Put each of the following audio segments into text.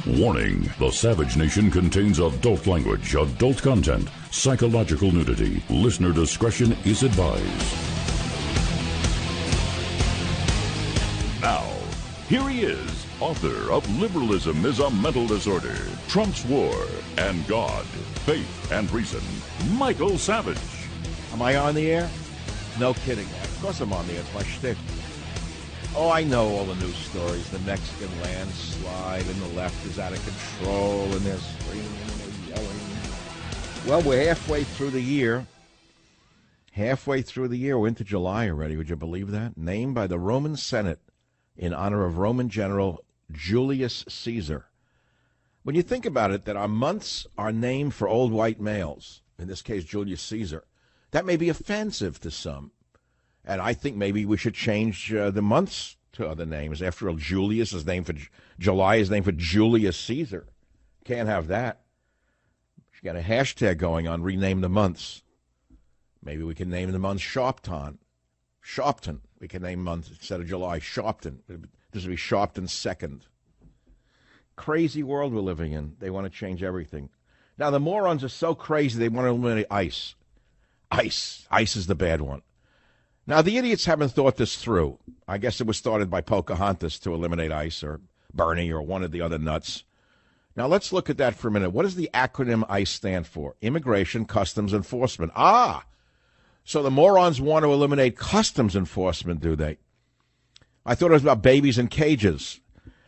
Warning, the Savage Nation contains adult language, adult content, psychological nudity. Listener discretion is advised. Now, here he is, author of Liberalism is a Mental Disorder, Trump's War, and God, Faith, and Reason, Michael Savage. Am I on the air? No kidding. Of course I'm on the air. It's my shtick. Oh, I know all the news stories. The Mexican landslide and the left is out of control and they're screaming and they're yelling. Well, we're halfway through the year. We're into July already. Would you believe that? Named by the Roman Senate in honor of Roman General Julius Caesar. When you think about it, that our months are named for old white males, in this case Julius Caesar, that may be offensive to some. And I think maybe we should change the months to other names. After all, Julius is named for July is named for Julius Caesar. Can't have that. She got a hashtag going on, rename the months. Maybe we can name the month Sharpton. We can name months instead of July, Sharpton. This would be Sharpton 2nd. Crazy world we're living in. They want to change everything. Now, the morons are so crazy they want to eliminate ICE. ICE is the bad one. Now, the idiots haven't thought this through. I guess it was started by Pocahontas to eliminate ICE or Bernie or one of the other nuts. Now, let's look at that for a minute. What does the acronym ICE stand for? Immigration Customs Enforcement. So the morons want to eliminate customs enforcement, do they? I thought it was about babies in cages.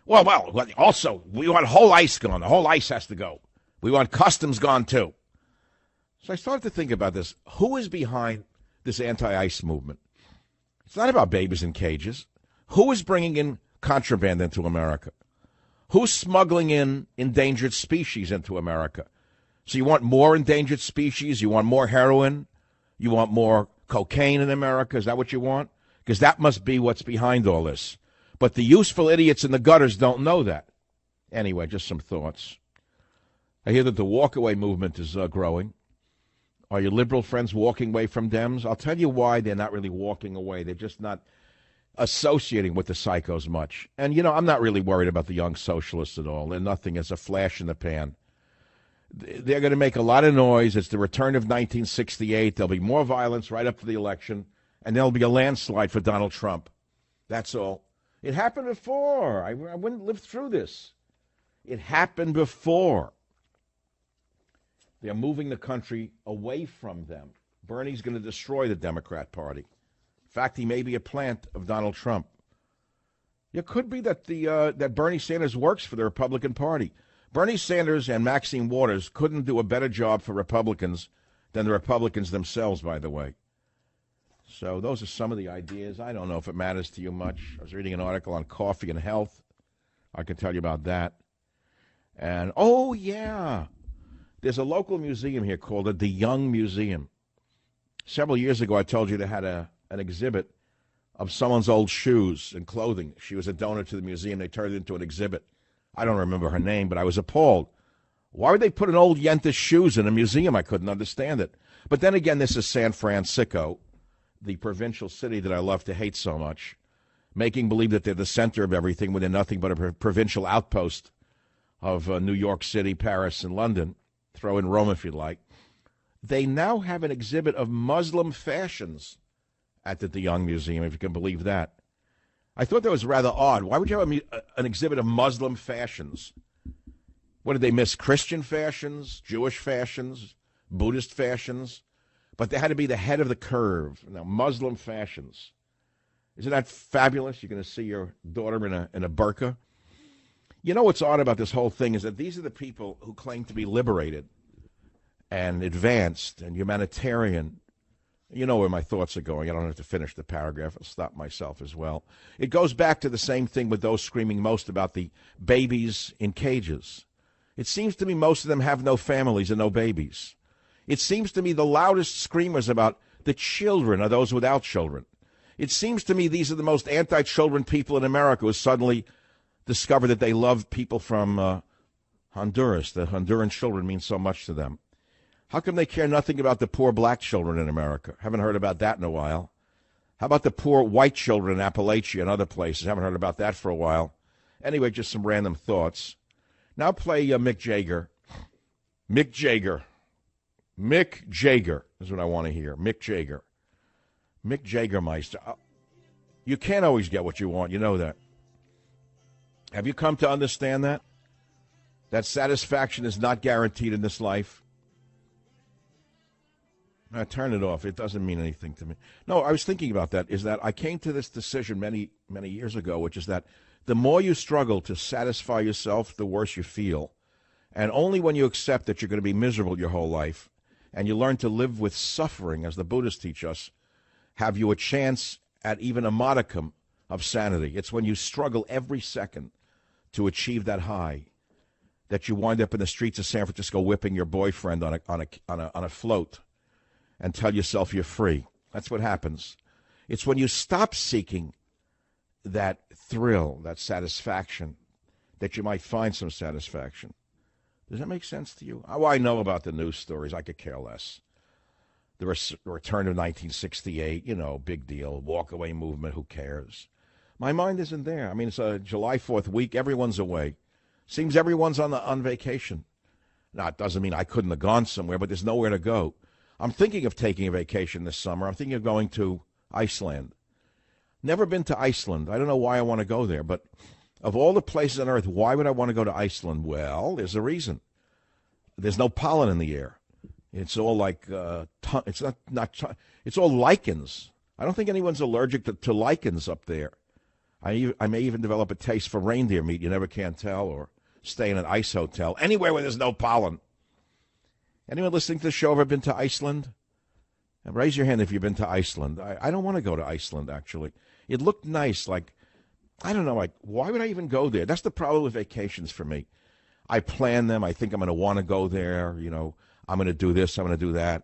Well, also, we want whole ICE gone. The whole ICE has to go. We want customs gone, too. So I started to think about this. Who is behind this anti-ICE movement? It's not about babies in cages. Who is bringing in contraband into America? Who's smuggling in endangered species into America? So you want more endangered species? You want more heroin? You want more cocaine in America? Is that what you want? Because that must be what's behind all this. But the useful idiots in the gutters don't know that. Anyway, just some thoughts. I hear that the walkaway movement is growing. Are your liberal friends walking away from DEMS? I'll tell you why they're not really walking away. They're just not associating with the psychos much. And, I'm not really worried about the young socialists at all. They're nothing. It's a flash in the pan. They're going to make a lot of noise. It's the return of 1968. There'll be more violence right up to the election, and there'll be a landslide for Donald Trump. That's all. It happened before. I wouldn't live through this. It happened before. They're moving the country away from them. Bernie's going to destroy the Democrat Party. In fact, he may be a plant of Donald Trump. It could be that that Bernie Sanders works for the Republican Party. Bernie Sanders and Maxine Waters couldn't do a better job for Republicans than the Republicans themselves, by the way. So those are some of the ideas. I don't know if it matters to you much. I was reading an article on coffee and health. I can tell you about that. And, oh, yeah. There's a local museum here called the Young Museum. Several years ago, I told you they had an exhibit of someone's old shoes and clothing. She was a donor to the museum. They turned it into an exhibit. I don't remember her name, but I was appalled. Why would they put an old Yentas shoes in a museum? I couldn't understand it. But then again, this is San Francisco, the provincial city that I love to hate so much, making believe that they're the center of everything when they're nothing but a provincial outpost of New York City, Paris, and London. Throw in Rome if you'd like. They now have an exhibit of Muslim fashions at the Young Museum, if you can believe that. I thought that was rather odd. Why would you have an exhibit of Muslim fashions? What, did they miss Christian fashions, Jewish fashions, Buddhist fashions? But they had to be the head of the curve. Now, Muslim fashions. Isn't that fabulous? You're going to see your daughter in a burqa. You know what's odd about this whole thing is that these are the people who claim to be liberated and advanced and humanitarian. You know where my thoughts are going. I don't have to finish the paragraph. I'll stop myself as well. It goes back to the same thing with those screaming most about the babies in cages. It seems to me most of them have no families and no babies. It seems to me the loudest screamers about the children are those without children. It seems to me these are the most anti-children people in America who suddenly discover that they love people from Honduras. The Honduran children mean so much to them. How come they care nothing about the poor black children in America? Haven't heard about that in a while. How about the poor white children in Appalachia and other places? Haven't heard about that for a while. Anyway, just some random thoughts. Now play Mick Jagger. Mick Jagger. Mick Jagger is what I want to hear. Mick Jagger. Mick Jaggermeister. You can't always get what you want. You know that. Have you come to understand that? That satisfaction is not guaranteed in this life? Turn it off. It doesn't mean anything to me. No, I was thinking about that, is that I came to this decision many, many years ago, which is that the more you struggle to satisfy yourself, the worse you feel. And only when you accept that you're going to be miserable your whole life and you learn to live with suffering, as the Buddhists teach us, have you a chance at even a modicum of sanity. It's when you struggle every second to achieve that high that you wind up in the streets of San Francisco whipping your boyfriend on a float and tell yourself you're free. That's what happens. It's when you stop seeking that thrill, that satisfaction, that you might find some satisfaction. Does that make sense to you? Oh, I know about the news stories. I could care less. The return of 1968, big deal. Walk-away movement, who cares? My mind isn't there. I mean, it's a July 4th week. Everyone's away. Seems everyone's on vacation. Now, it doesn't mean I couldn't have gone somewhere, but there's nowhere to go. I'm thinking of taking a vacation this summer. I'm thinking of going to Iceland. Never been to Iceland. I don't know why I want to go there, but of all the places on earth, why would I want to go to Iceland? Well, there's a reason. There's no pollen in the air. It's all like, it's all lichens. I don't think anyone's allergic to lichens up there. I may even develop a taste for reindeer meat. You never can tell, or stay in an ice hotel. Anywhere where there's no pollen. Anyone listening to the show ever been to Iceland? Raise your hand if you've been to Iceland. I don't want to go to Iceland, actually. It looked nice. I don't know, why would I even go there? That's the problem with vacations for me. I plan them. I think I'm going to want to go there. I'm going to do this. I'm going to do that.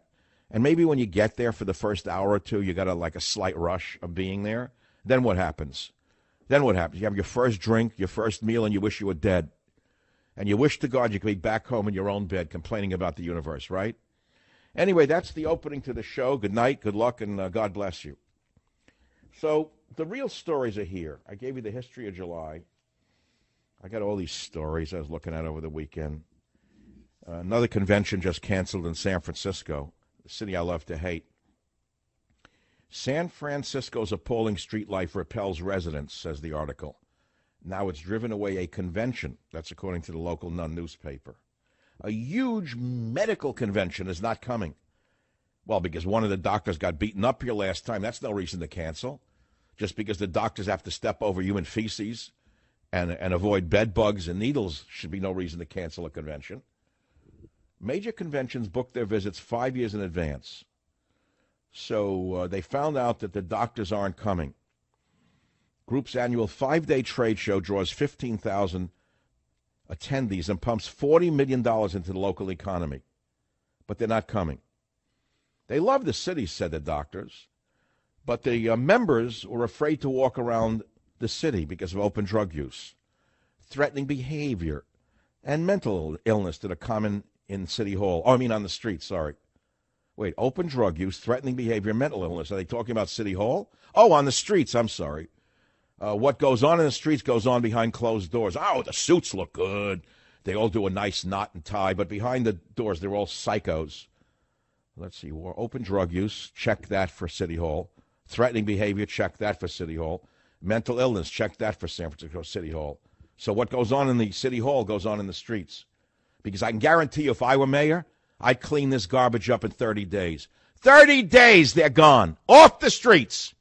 And maybe when you get there for the first hour or two, you got a slight rush of being there. Then what happens? You have your first drink, your first meal, and you wish you were dead. And you wish to God you could be back home in your own bed complaining about the universe, right? Anyway, that's the opening to the show. Good night, good luck, and God bless you. So the real stories are here. I gave you the history of July. I got all these stories I was looking at over the weekend. Another convention just canceled in San Francisco, the city I love to hate. San Francisco's appalling street life repels residents, says the article. Now it's driven away a convention. That's according to the local Nun newspaper. A huge medical convention is not coming. Well, because one of the doctors got beaten up here last time, that's no reason to cancel. Just because the doctors have to step over human feces and avoid bed bugs and needles should be no reason to cancel a convention. Major conventions book their visits 5 years in advance. So they found out that the doctors aren't coming. Group's annual 5-day trade show draws 15,000 attendees and pumps $40 million into the local economy. But they're not coming. They love the city, said the doctors. But the members were afraid to walk around the city because of open drug use, threatening behavior, and mental illness that are common in City Hall. On the street, sorry. Wait, open drug use, threatening behavior, mental illness. Are they talking about City Hall? Oh, on the streets, I'm sorry. What goes on in the streets goes on behind closed doors. Oh, the suits look good. They all do a nice knot and tie, but behind the doors, they're all psychos. Let's see, open drug use, check that for City Hall. Threatening behavior, check that for City Hall. Mental illness, check that for San Francisco City Hall. So what goes on in the City Hall goes on in the streets. Because I can guarantee you, if I were mayor, I'd clean this garbage up in 30 days. 30 days, they're gone. Off the streets.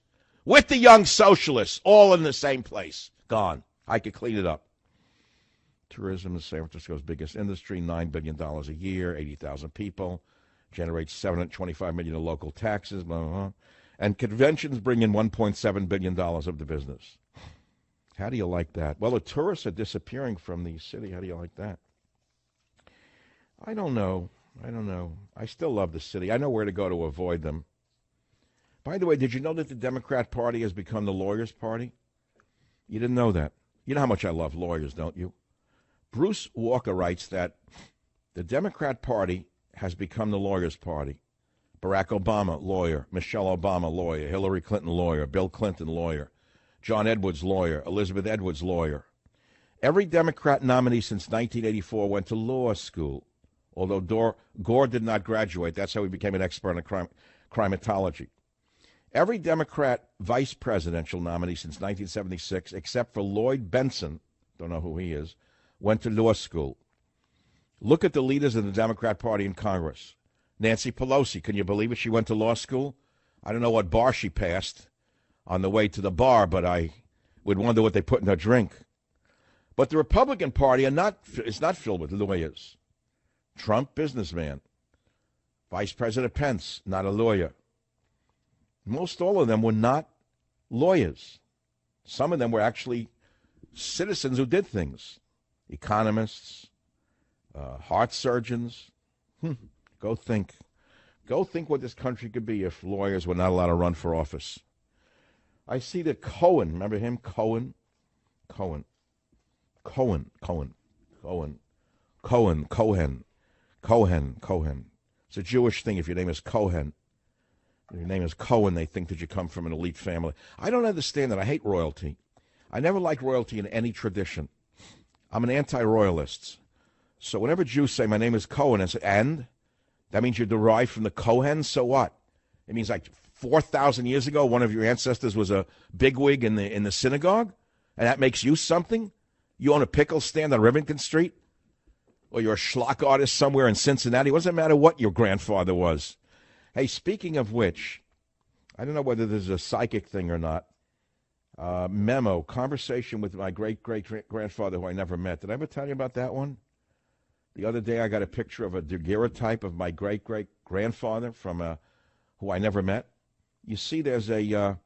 With the young socialists, all in the same place. Gone. I could clean it up. Tourism is San Francisco's biggest industry, $9 billion a year, 80,000 people, generates $725 million in local taxes, blah, blah, blah. And conventions bring in $1.7 billion of the business. How do you like that? Well, the tourists are disappearing from the city. How do you like that? I don't know. I still love the city. I know where to go to avoid them. By the way, did you know that the Democrat Party has become the lawyers' party? You didn't know that. You know how much I love lawyers, don't you? Bruce Walker writes that the Democrat Party has become the lawyers' party. Barack Obama, lawyer. Michelle Obama, lawyer. Hillary Clinton, lawyer. Bill Clinton, lawyer. John Edwards, lawyer. Elizabeth Edwards, lawyer. Every Democrat nominee since 1984 went to law school, although Gore did not graduate. That's how he became an expert on crimatology. Every Democrat vice presidential nominee since 1976, except for Lloyd Benson, don't know who he is, went to law school. Look at the leaders of the Democrat Party in Congress. Nancy Pelosi, can you believe it? She went to law school. I don't know what bar she passed on the way to the bar, but I would wonder what they put in her drink. But the Republican Party is not filled with lawyers. Trump, businessman. Vice President Pence, not a lawyer. Most all of them were not lawyers. Some of them were actually citizens who did things. Economists, heart surgeons. Go think. Go think what this country could be if lawyers were not allowed to run for office. I see that Cohen, remember him? Cohen. It's a Jewish thing. If your name is Cohen, your name is Cohen, they think that you come from an elite family. I don't understand that. I hate royalty. I never liked royalty in any tradition. I'm an anti-royalist. So whenever Jews say, my name is Cohen, I say, and? That means you're derived from the Cohen, so what? It means like 4,000 years ago, one of your ancestors was a bigwig in the synagogue, and that makes you something? You own a pickle stand on Rivington Street? Or you're a schlock artist somewhere in Cincinnati? It doesn't matter what your grandfather was. Hey, speaking of which, I don't know whether this is a psychic thing or not. Memo, conversation with my great-great-grandfather who I never met. Did I ever tell you about that one? The other day I got a picture of a daguerreotype of my great-great-grandfather from who I never met. You see, there's a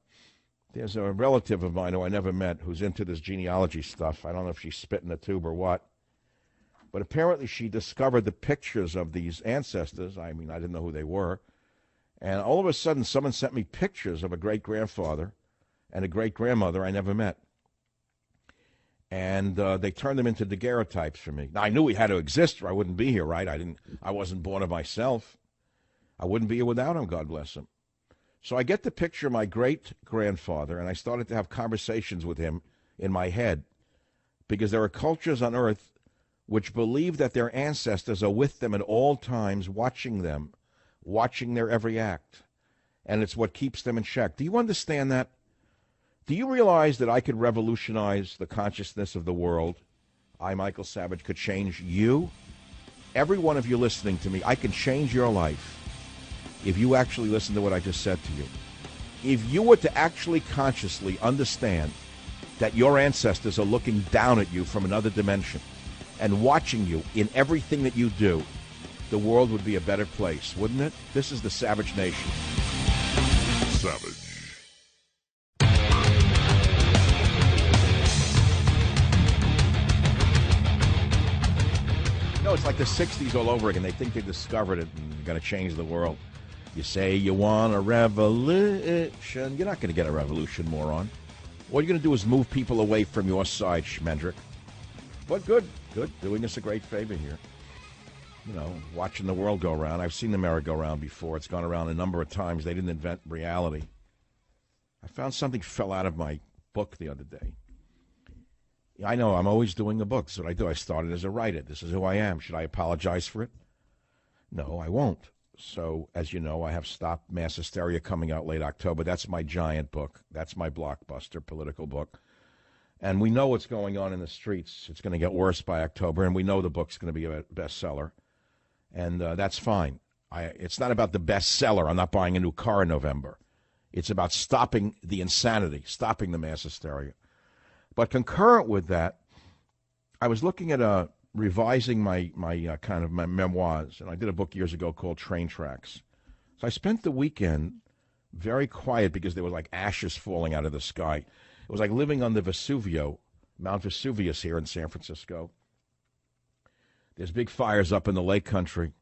relative of mine who I never met who's into this genealogy stuff. I don't know if she's spit in a tube or what. But apparently she discovered the pictures of these ancestors. I mean, I didn't know who they were. And all of a sudden, someone sent me pictures of a great-grandfather and a great-grandmother I never met. And they turned them into daguerreotypes for me. Now, I knew we had to exist or I wouldn't be here, right? I wasn't born of myself. I wouldn't be here without him, God bless him. So I get the picture of my great-grandfather, and I started to have conversations with him in my head. Because there are cultures on earth which believe that their ancestors are with them at all times, watching them, watching their every act. And it's what keeps them in check. Do you understand that? Do you realize that I could revolutionize the consciousness of the world? I, Michael Savage, could change you? Every one of you listening to me, I can change your life if you actually listen to what I just said to you. If you were to actually consciously understand that your ancestors are looking down at you from another dimension and watching you in everything that you do, the world would be a better place, wouldn't it? This is the Savage Nation. Savage. No, it's like the 60s all over again. They think they discovered it and they're going to change the world. You say you want a revolution. You're not going to get a revolution, moron. All you're going to do is move people away from your side, Schmendrick. But good. Doing us a great favor here. You know, watching the world go around. I've seen the merry-go-round before. It's gone around a number of times. They didn't invent reality. I found something fell out of my book the other day. I know, I'm always doing a book. That's what I do. I started as a writer. This is who I am. Should I apologize for it? No, I won't. So, as you know, I have Stop Mass Hysteria coming out late October. That's my giant book. That's my blockbuster political book. And we know what's going on in the streets. It's going to get worse by October, and we know the book's going to be a bestseller. And that's fine. It's not about the bestseller. I'm not buying a new car in November. It's about stopping the insanity, stopping the mass hysteria. But concurrent with that, I was looking at revising my memoirs, and I did a book years ago called Train Tracks. So I spent the weekend very quiet because there was like ashes falling out of the sky. It was like living on the Mount Vesuvius here in San Francisco. There's big fires up in the lake country,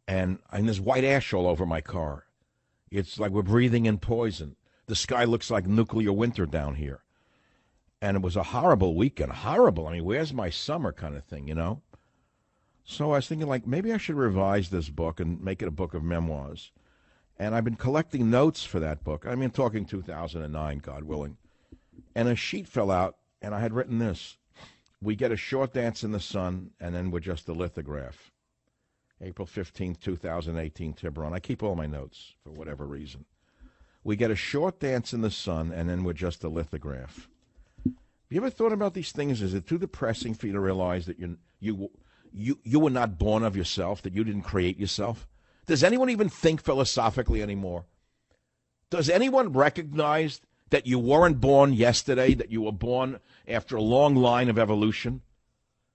and there's white ash all over my car. It's like we're breathing in poison. The sky looks like nuclear winter down here. And it was a horrible weekend. Horrible. I mean, where's my summer kind of thing, you know? So I was thinking, like, maybe I should revise this book and make it a book of memoirs. And I've been collecting notes for that book. I mean, talking 2009, God willing. And a sheet fell out, and I had written this. We get a short dance in the sun, and then we're just a lithograph. April 15th, 2018, Tiburon. I keep all my notes for whatever reason. We get a short dance in the sun, and then we're just a lithograph. Have you ever thought about these things? Is it too depressing for you to realize that you were not born of yourself, that you didn't create yourself? Does anyone even think philosophically anymore? Does anyone recognize that you weren't born yesterday, that you were born after a long line of evolution?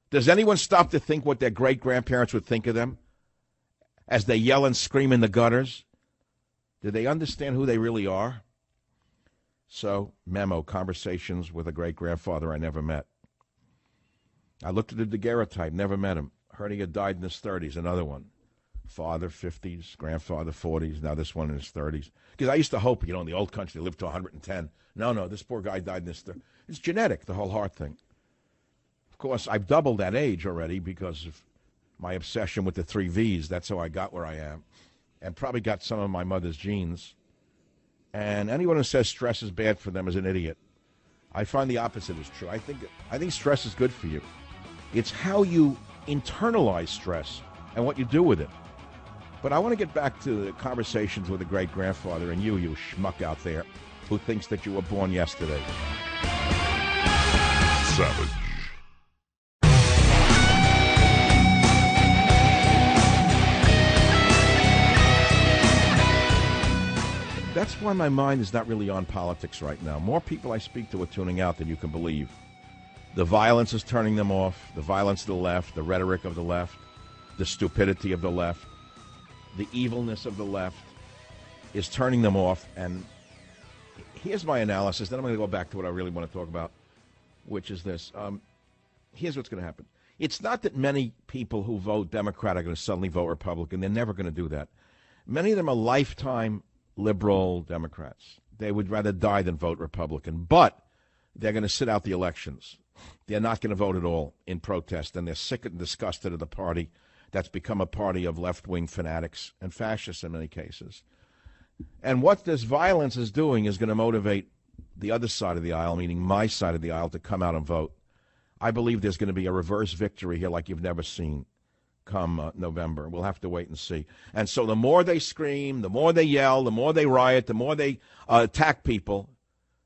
Does anyone stop to think what their great-grandparents would think of them as they yell and scream in the gutters? Do they understand who they really are? So, memo, conversations with a great-grandfather I never met. I looked at the daguerreotype, never met him. Heard he had died in his 30s, another one. Father, 50s, grandfather, 40s, now this one in his 30s. Because I used to hope, in the old country, they lived to 110. No, this poor guy died in his 30s. It's genetic, the whole heart thing. Of course, I've doubled that age already because of my obsession with the 3 Vs. That's how I got where I am. And probably got some of my mother's genes. And anyone who says stress is bad for them is an idiot. I find the opposite is true. I think stress is good for you. It's how you internalize stress and what you do with it. But I want to get back to the conversations with a great-grandfather and you schmuck out there who thinks that you were born yesterday. Savage. That's why my mind is not really on politics right now. More people I speak to are tuning out than you can believe. The violence is turning them off. The violence of the left, the rhetoric of the left, the stupidity of the left, the evilness of the left is turning them off. And here's my analysis. Then I'm going to go back to what I really want to talk about, which is this. Here's what's going to happen. It's not that many people who vote Democrat are going to suddenly vote Republican. They're never going to do that. Many of them are lifetime liberal Democrats. They would rather die than vote Republican. But they're going to sit out the elections. They're not going to vote at all in protest. And they're sick and disgusted of the party that's become a party of left-wing fanatics and fascists in many cases. And what this violence is doing is going to motivate the other side of the aisle, meaning my side of the aisle, to come out and vote. I believe there's going to be a reverse victory here like you've never seen come November. We'll have to wait and see. And so the more they scream, the more they yell, the more they riot, the more they attack people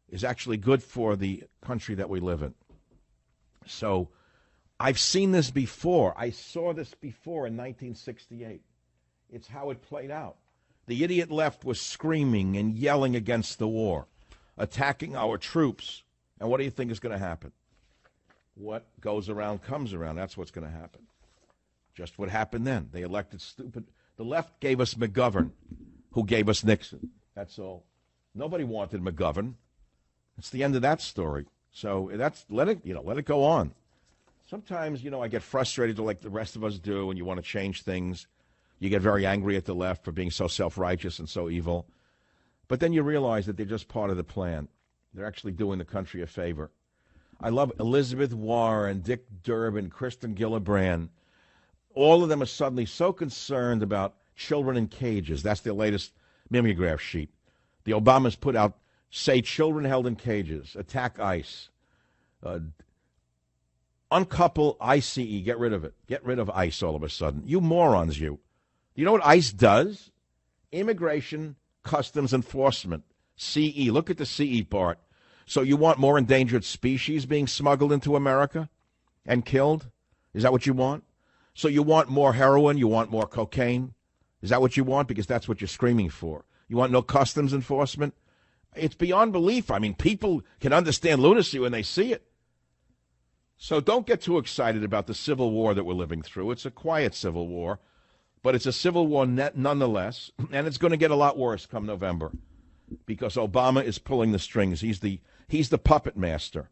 is actually good for the country that we live in. So I've seen this before. I saw this before in 1968. It's how it played out. The idiot left was screaming and yelling against the war, attacking our troops. And what do you think is going to happen? What goes around comes around. That's what's going to happen. Just what happened then. They elected stupid. The left gave us McGovern, who gave us Nixon. That's all. Nobody wanted McGovern. It's the end of that story. So let it go on. Sometimes, I get frustrated like the rest of us do, and you want to change things. You get very angry at the left for being so self-righteous and so evil. But then you realize that they're just part of the plan. They're actually doing the country a favor. I love Elizabeth Warren, Dick Durbin, Kristen Gillibrand. All of them are suddenly so concerned about children in cages. That's their latest mimeograph sheet. The Obamas put out, say children held in cages, attack ICE, uncouple ICE, get rid of it. Get rid of ICE all of a sudden. You morons, you. You know what ICE does? Immigration Customs Enforcement, CE. Look at the CE part. So you want more endangered species being smuggled into America and killed? Is that what you want? So you want more heroin, you want more cocaine? Is that what you want? Because that's what you're screaming for. You want no customs enforcement? It's beyond belief. I mean, people can understand lunacy when they see it. So don't get too excited about the civil war that we're living through. It's a quiet civil war, but it's a civil war nonetheless, and it's going to get a lot worse come November because Obama is pulling the strings. He's the puppet master.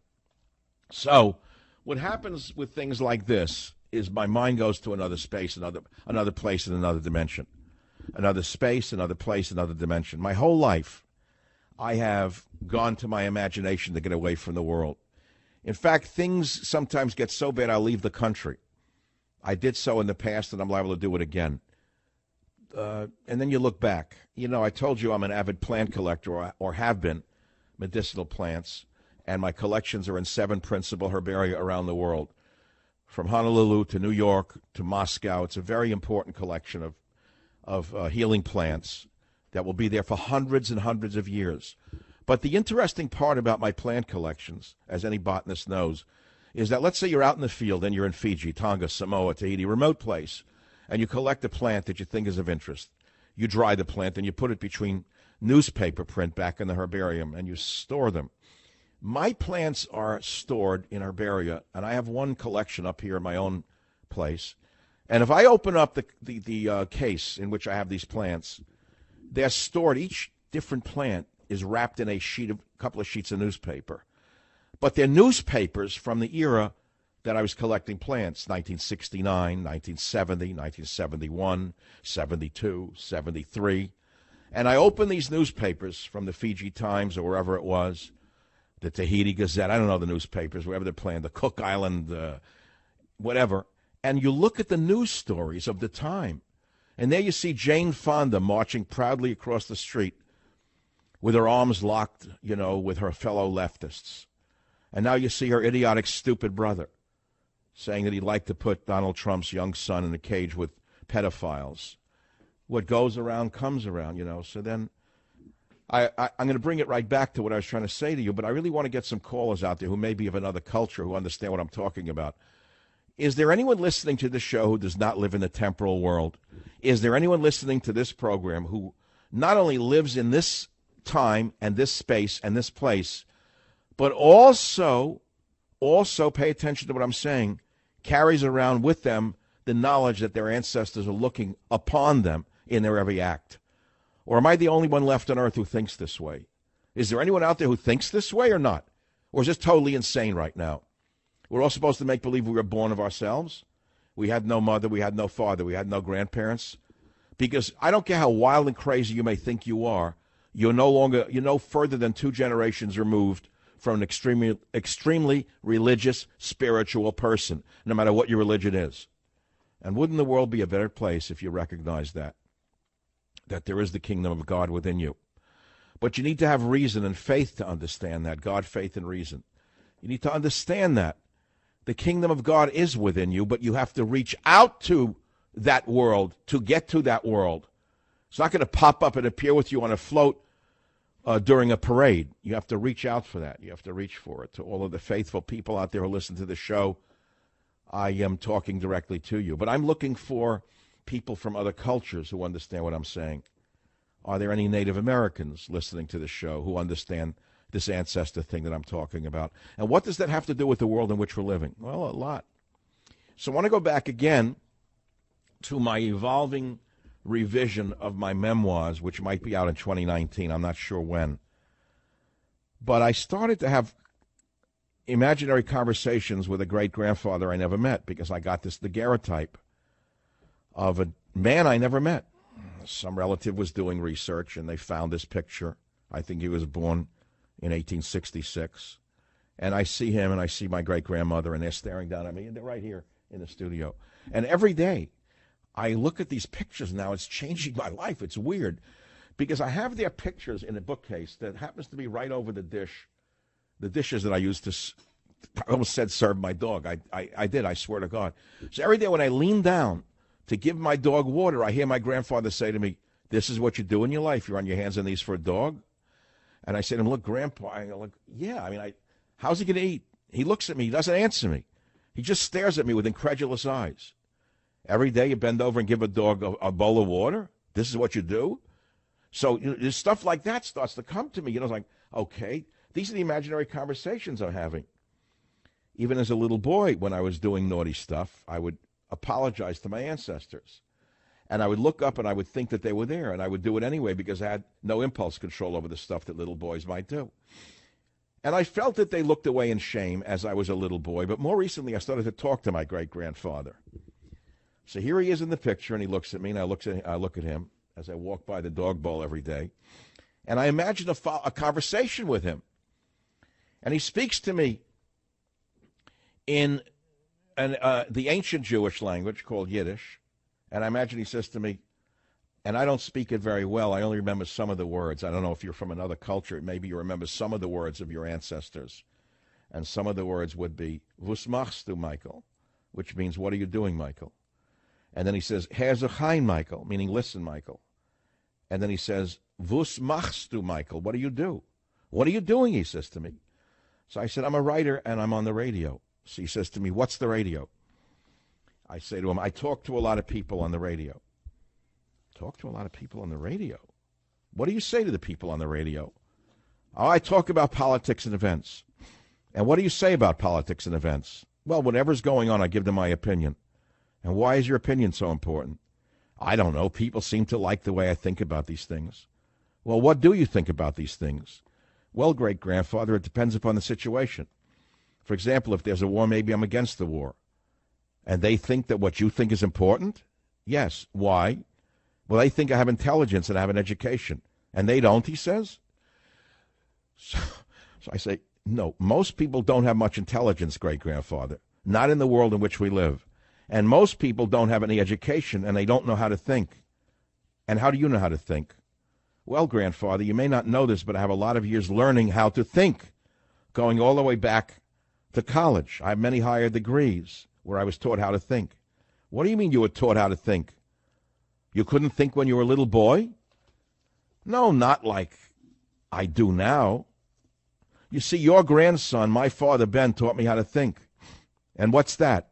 So what happens with things like this is my mind goes to another space, another place, and another dimension. Another space, another place, another dimension. My whole life, I have gone to my imagination to get away from the world. In fact, things sometimes get so bad I'll leave the country. I did so in the past, and I'm liable to do it again. And then you look back. I told you I'm an avid plant collector, or have been, medicinal plants, and my collections are in 7 principal herbaria around the world. from Honolulu to New York to Moscow. It's a very important collection of healing plants that will be there for hundreds and hundreds of years. But the interesting part about my plant collections, as any botanist knows, is that let's say you're out in the field and you're in Fiji, Tonga, Samoa, Tahiti, remote place, and you collect a plant that you think is of interest. You dry the plant and you put it between newspaper print back in the herbarium and you store them. My plants are stored in herbaria, and I have one collection up here in my own place. And if I open up the case in which I have these plants, they're stored. Each different plant is wrapped in a couple of sheets of newspaper. But they're newspapers from the era that I was collecting plants, 1969, 1970, 1971, 72, 73. And I open these newspapers from the Fiji Times or wherever it was, the Tahiti Gazette, I don't know the newspapers, wherever they're playing, the Cook Island, whatever. And you look at the news stories of the time. And there you see Jane Fonda marching proudly across the street with her arms locked, with her fellow leftists. And now you see her idiotic, stupid brother saying that he'd like to put Donald Trump's young son in a cage with pedophiles. What goes around comes around, So then I'm going to bring it right back to what I was trying to say to you, but I really want to get some callers out there who may be of another culture, who understand what I'm talking about. Is there anyone listening to this show who does not live in the temporal world? Is there anyone listening to this program who not only lives in this time and this space and this place, but also pay attention to what I'm saying, carries around with them the knowledge that their ancestors are looking upon them in their every act? Or am I the only one left on earth who thinks this way? Is there anyone out there who thinks this way or not? Or is this totally insane right now? We're all supposed to make believe we were born of ourselves? We had no mother, we had no father, we had no grandparents? Because I don't care how wild and crazy you may think you are, you're no further than 2 generations removed from an extremely religious, spiritual person, no matter what your religion is. And wouldn't the world be a better place if you recognize that there is the kingdom of God within you? But you need to have reason and faith to understand that, God, faith, and reason. You need to understand that the kingdom of God is within you, but you have to reach out to that world to get to that world. It's not going to pop up and appear with you on a float during a parade. You have to reach out for that. You have to reach for it. To all of the faithful people out there who listen to the show, I am talking directly to you. But I'm looking for people from other cultures who understand what I'm saying. Are there any Native Americans listening to the show who understand this ancestor thing that I'm talking about? And what does that have to do with the world in which we're living? Well, a lot. So I want to go back again to my evolving revision of my memoirs, which might be out in 2019. I'm not sure when. But I started to have imaginary conversations with a great-grandfather I never met, because I got this daguerreotype of a man I never met. Some relative was doing research, and they found this picture. I think he was born in 1866. And I see him, and I see my great-grandmother, and they're staring down at me, and they're right here in the studio. And every day, I look at these pictures now. It's changing my life. It's weird, because I have their pictures in a bookcase that happens to be right over the dishes that I used to, I almost said serve my dog. I did, I swear to God. So every day when I lean down to give my dog water, I hear my grandfather say to me, "This is what you do in your life. You're on your hands and knees for a dog." And I say to him, "Look, Grandpa," I go, "Look, yeah, I mean, how's he going to eat?" He looks at me. He doesn't answer me. He just stares at me with incredulous eyes. Every day you bend over and give a dog a bowl of water? This is what you do? So there's stuff like that starts to come to me. It's like, okay, these are the imaginary conversations I'm having. Even as a little boy, when I was doing naughty stuff, I would apologize to my ancestors. And I would look up and I would think that they were there, and I would do it anyway because I had no impulse control over the stuff that little boys might do. And I felt that they looked away in shame as I was a little boy, but more recently I started to talk to my great-grandfather. So here he is in the picture, and he looks at me, and I look at him as I walk by the dog bowl every day. And I imagine a conversation with him. And he speaks to me in the ancient Jewish language called Yiddish. And I imagine he says to me, and I don't speak it very well, I only remember some of the words. I don't know if you're from another culture. Maybe you remember some of the words of your ancestors. And some of the words would be, "Vus machst du, Michael?" which means, what are you doing, Michael? And then he says, Herr Chaim, Michael, meaning listen, Michael. And then he says, Was machst du, Michael? What do you do? What are you doing, he says to me. So I said, I'm a writer and I'm on the radio. So he says to me, what's the radio? I say to him, I talk to a lot of people on the radio. Talk to a lot of people on the radio? What do you say to the people on the radio? Oh, I talk about politics and events. And what do you say about politics and events? Well, whatever's going on, I give them my opinion. And why is your opinion so important? I don't know. People seem to like the way I think about these things. Well, what do you think about these things? Well, great-grandfather, it depends upon the situation. For example, if there's a war, maybe I'm against the war. And they think that what you think is important? Yes. Why? Well, they think I have intelligence and I have an education. And they don't, he says? So I say, no, most people don't have much intelligence, great-grandfather. Not in the world in which we live. And most people don't have any education, and they don't know how to think. And how do you know how to think? Well, grandfather, you may not know this, but I have a lot of years learning how to think, going all the way back to college. I have many higher degrees where I was taught how to think. What do you mean you were taught how to think? You couldn't think when you were a little boy? No, not like I do now. You see, your grandson, my father, Ben, taught me how to think. And what's that?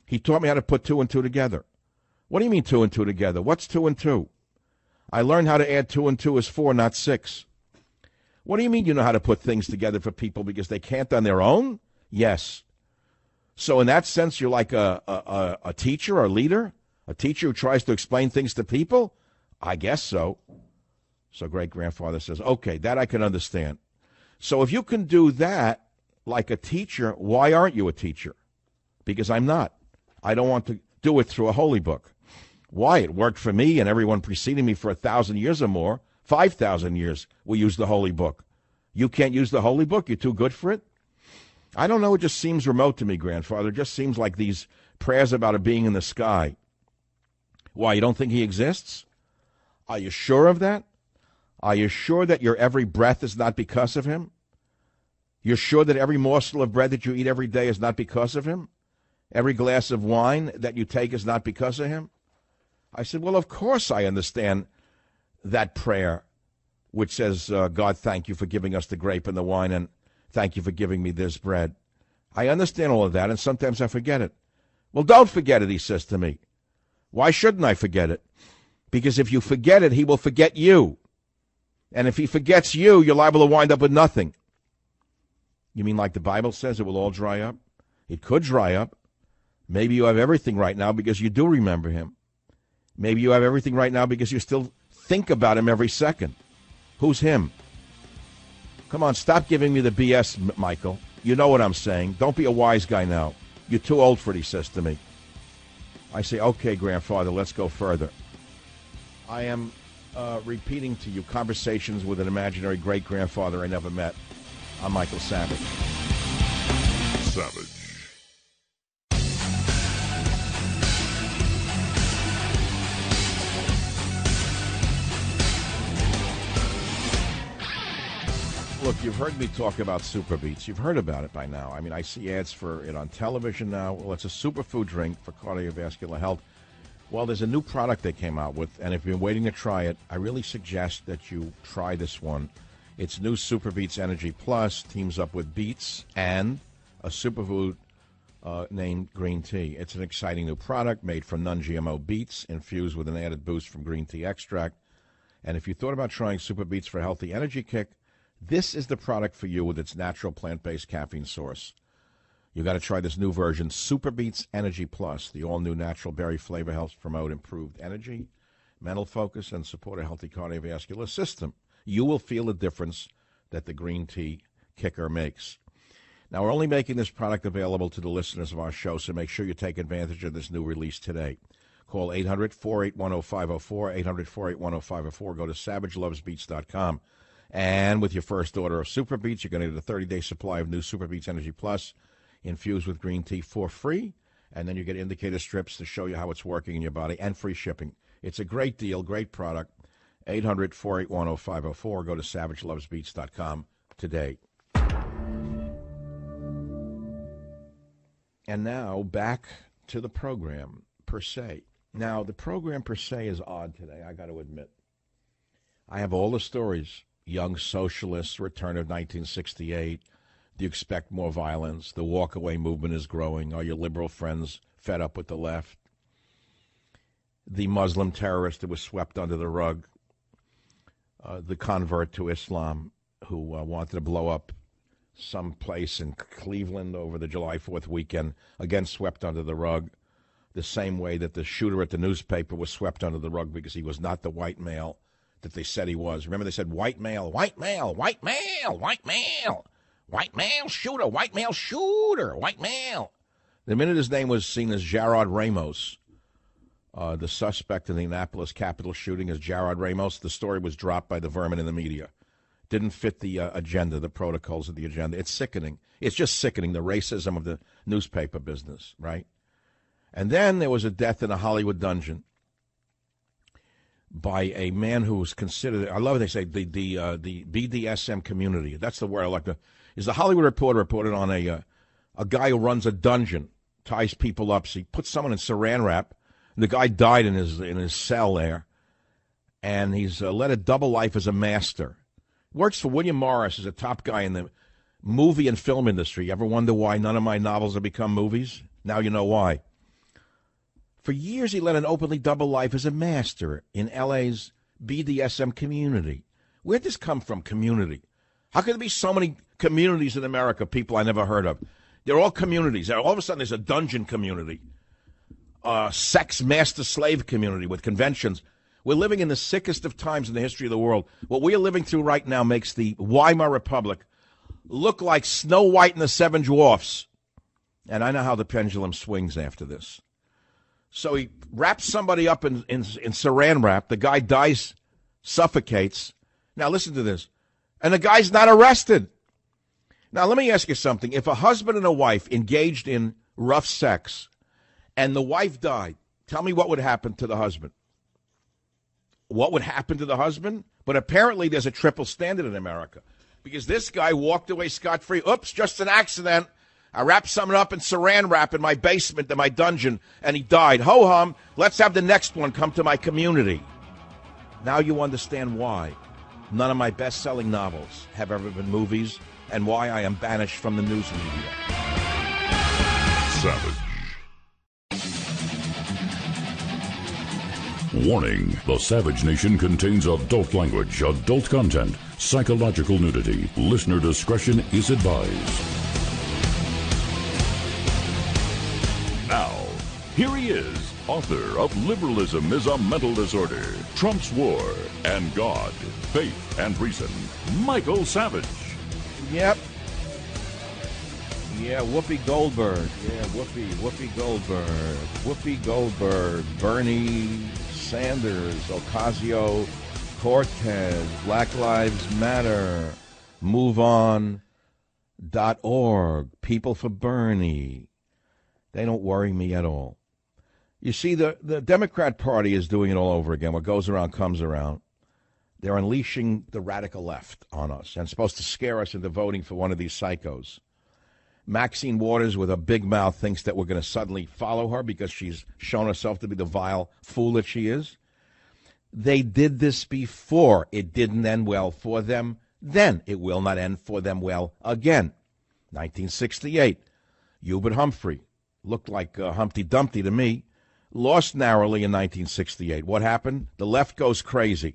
He taught me how to put two and two together. What do you mean two and two together? What's two and two? I learned how to add two and two is 4, not 6. What do you mean you know how to put things together for people because they can't on their own? Yes. So in that sense, you're like a teacher or a leader? A teacher who tries to explain things to people? I guess so. So great-grandfather says, okay, that I can understand. So if you can do that like a teacher, why aren't you a teacher? Because I'm not. I don't want to do it through a holy book. Why? It worked for me and everyone preceding me for 1,000 years or more. 5,000 years we use the holy book. You can't use the holy book? You're too good for it? I don't know. It just seems remote to me, grandfather. It just seems like these prayers about a being in the sky. Why, you don't think he exists? Are you sure of that? Are you sure that your every breath is not because of him? You're sure that every morsel of bread that you eat every day is not because of him? Every glass of wine that you take is not because of him? I said, well, of course I understand that prayer, which says, God, thank you for giving us the grape and the wine, and thank you for giving me this bread. I understand all of that, and sometimes I forget it. Well, don't forget it, he says to me. Why shouldn't I forget it? Because if you forget it, he will forget you. And if he forgets you, you're liable to wind up with nothing. You mean like the Bible says it will all dry up? It could dry up. Maybe you have everything right now because you do remember him. Maybe you have everything right now because you still think about him every second. Who's him? Come on, stop giving me the BS, Michael. You know what I'm saying. Don't be a wise guy now. You're too old for it, he says to me. I say, okay, grandfather, let's go further. I am repeating to you conversations with an imaginary great-grandfather I never met. I'm Michael Savage. Savage. Look, you've heard me talk about Super Beets. You've heard about it by now. I mean, I see ads for it on television now. Well, it's a superfood drink for cardiovascular health. Well, there's a new product they came out with, and if you've been waiting to try it, I really suggest that you try this one. It's new Super Beets Energy Plus, teams up with beets and a superfood named green tea. It's an exciting new product made from non-GMO beets, infused with an added boost from green tea extract. And if you thought about trying Super Beets for a healthy energy kick, this is the product for you with its natural plant-based caffeine source. You got to try this new version, Super Beets Energy Plus. The all-new natural berry flavor helps promote improved energy, mental focus, and support a healthy cardiovascular system. You will feel the difference that the green tea kicker makes. Now, we're only making this product available to the listeners of our show, so make sure you take advantage of this new release today. Call 800-481-0504, 800-481-0504. Go to SavageLovesBeats.com. And with your first order of Super Beets, you're going to get a 30-day supply of new Super Beets Energy Plus infused with green tea for free. And then you get indicator strips to show you how it's working in your body and free shipping. It's a great deal, great product. 800-481-0504. Go to SavageLovesBeats.com today. And now back to the program per se. Now, the program per se is odd today, I got to admit. I have all the stories. Young socialists, return of 1968. Do you expect more violence? The walkaway movement is growing. Are your liberal friends fed up with the left? The Muslim terrorist that was swept under the rug. The convert to Islam who wanted to blow up some place in Cleveland over the July 4th weekend, again swept under the rug, the same way that the shooter at the newspaper was swept under the rug because he was not the white male that they said he was. Remember, they said white male, white male, white male, white male, white male shooter, white male shooter, white male. The minute his name was seen as Jared Ramos, the suspect in the Annapolis Capitol shooting as Jared Ramos, the story was dropped by the vermin in the media. Didn't fit the agenda, the protocols of the agenda. It's sickening. It's just sickening, the racism of the newspaper business, right? And then there was a death in a Hollywood dungeon by a man who was considered, I love it, they say, the BDSM community. That's the word I like to, is the Hollywood Reporter reported on a guy who runs a dungeon, ties people up. So he puts someone in saran wrap. And the guy died in his cell there. And he's led a double life as a master. Works for William Morris as a top guy in the movie and film industry. You ever wonder why none of my novels have become movies? Now you know why. For years, he led an openly double life as a master in L.A.'s BDSM community. Where'd this come from, community? How could there be so many communities in America, people I never heard of? They're all communities. All of a sudden, there's a dungeon community, sex master-slave community with conventions. We're living in the sickest of times in the history of the world. What we are living through right now makes the Weimar Republic look like Snow White and the Seven Dwarfs. And I know how the pendulum swings after this. So he wraps somebody up in saran wrap. The guy dies, suffocates. Now listen to this. And the guy's not arrested. Now let me ask you something. If a husband and a wife engaged in rough sex and the wife died, tell me what would happen to the husband. What would happen to the husband? But apparently there's a triple standard in America because this guy walked away scot-free. Oops, just an accident. I wrapped something up in saran wrap in my basement in my dungeon, and he died. Ho-hum, let's have the next one come to my community. Now you understand why none of my best-selling novels have ever been movies and why I am banished from the news media. Savage. Warning, the Savage Nation contains adult language, adult content, psychological nudity. Listener discretion is advised. Now, here he is, author of Liberalism is a Mental Disorder, Trump's War, and God, Faith, and Reason, Michael Savage. Yep. Yeah, Whoopi Goldberg. Yeah, Whoopi Goldberg. Whoopi Goldberg. Bernie Sanders. Ocasio-Cortez. Black Lives Matter. MoveOn.org. People for Bernie. They don't worry me at all. You see, the Democrat Party is doing it all over again. What goes around comes around. They're unleashing the radical left on us and supposed to scare us into voting for one of these psychos. Maxine Waters, with a big mouth, thinks that we're going to suddenly follow her because she's shown herself to be the vile fool that she is. They did this before. It didn't end well for them then. It will not end for them well again. 1968, Hubert Humphrey, looked like Humpty Dumpty to me, lost narrowly in 1968. What happened? The left goes crazy.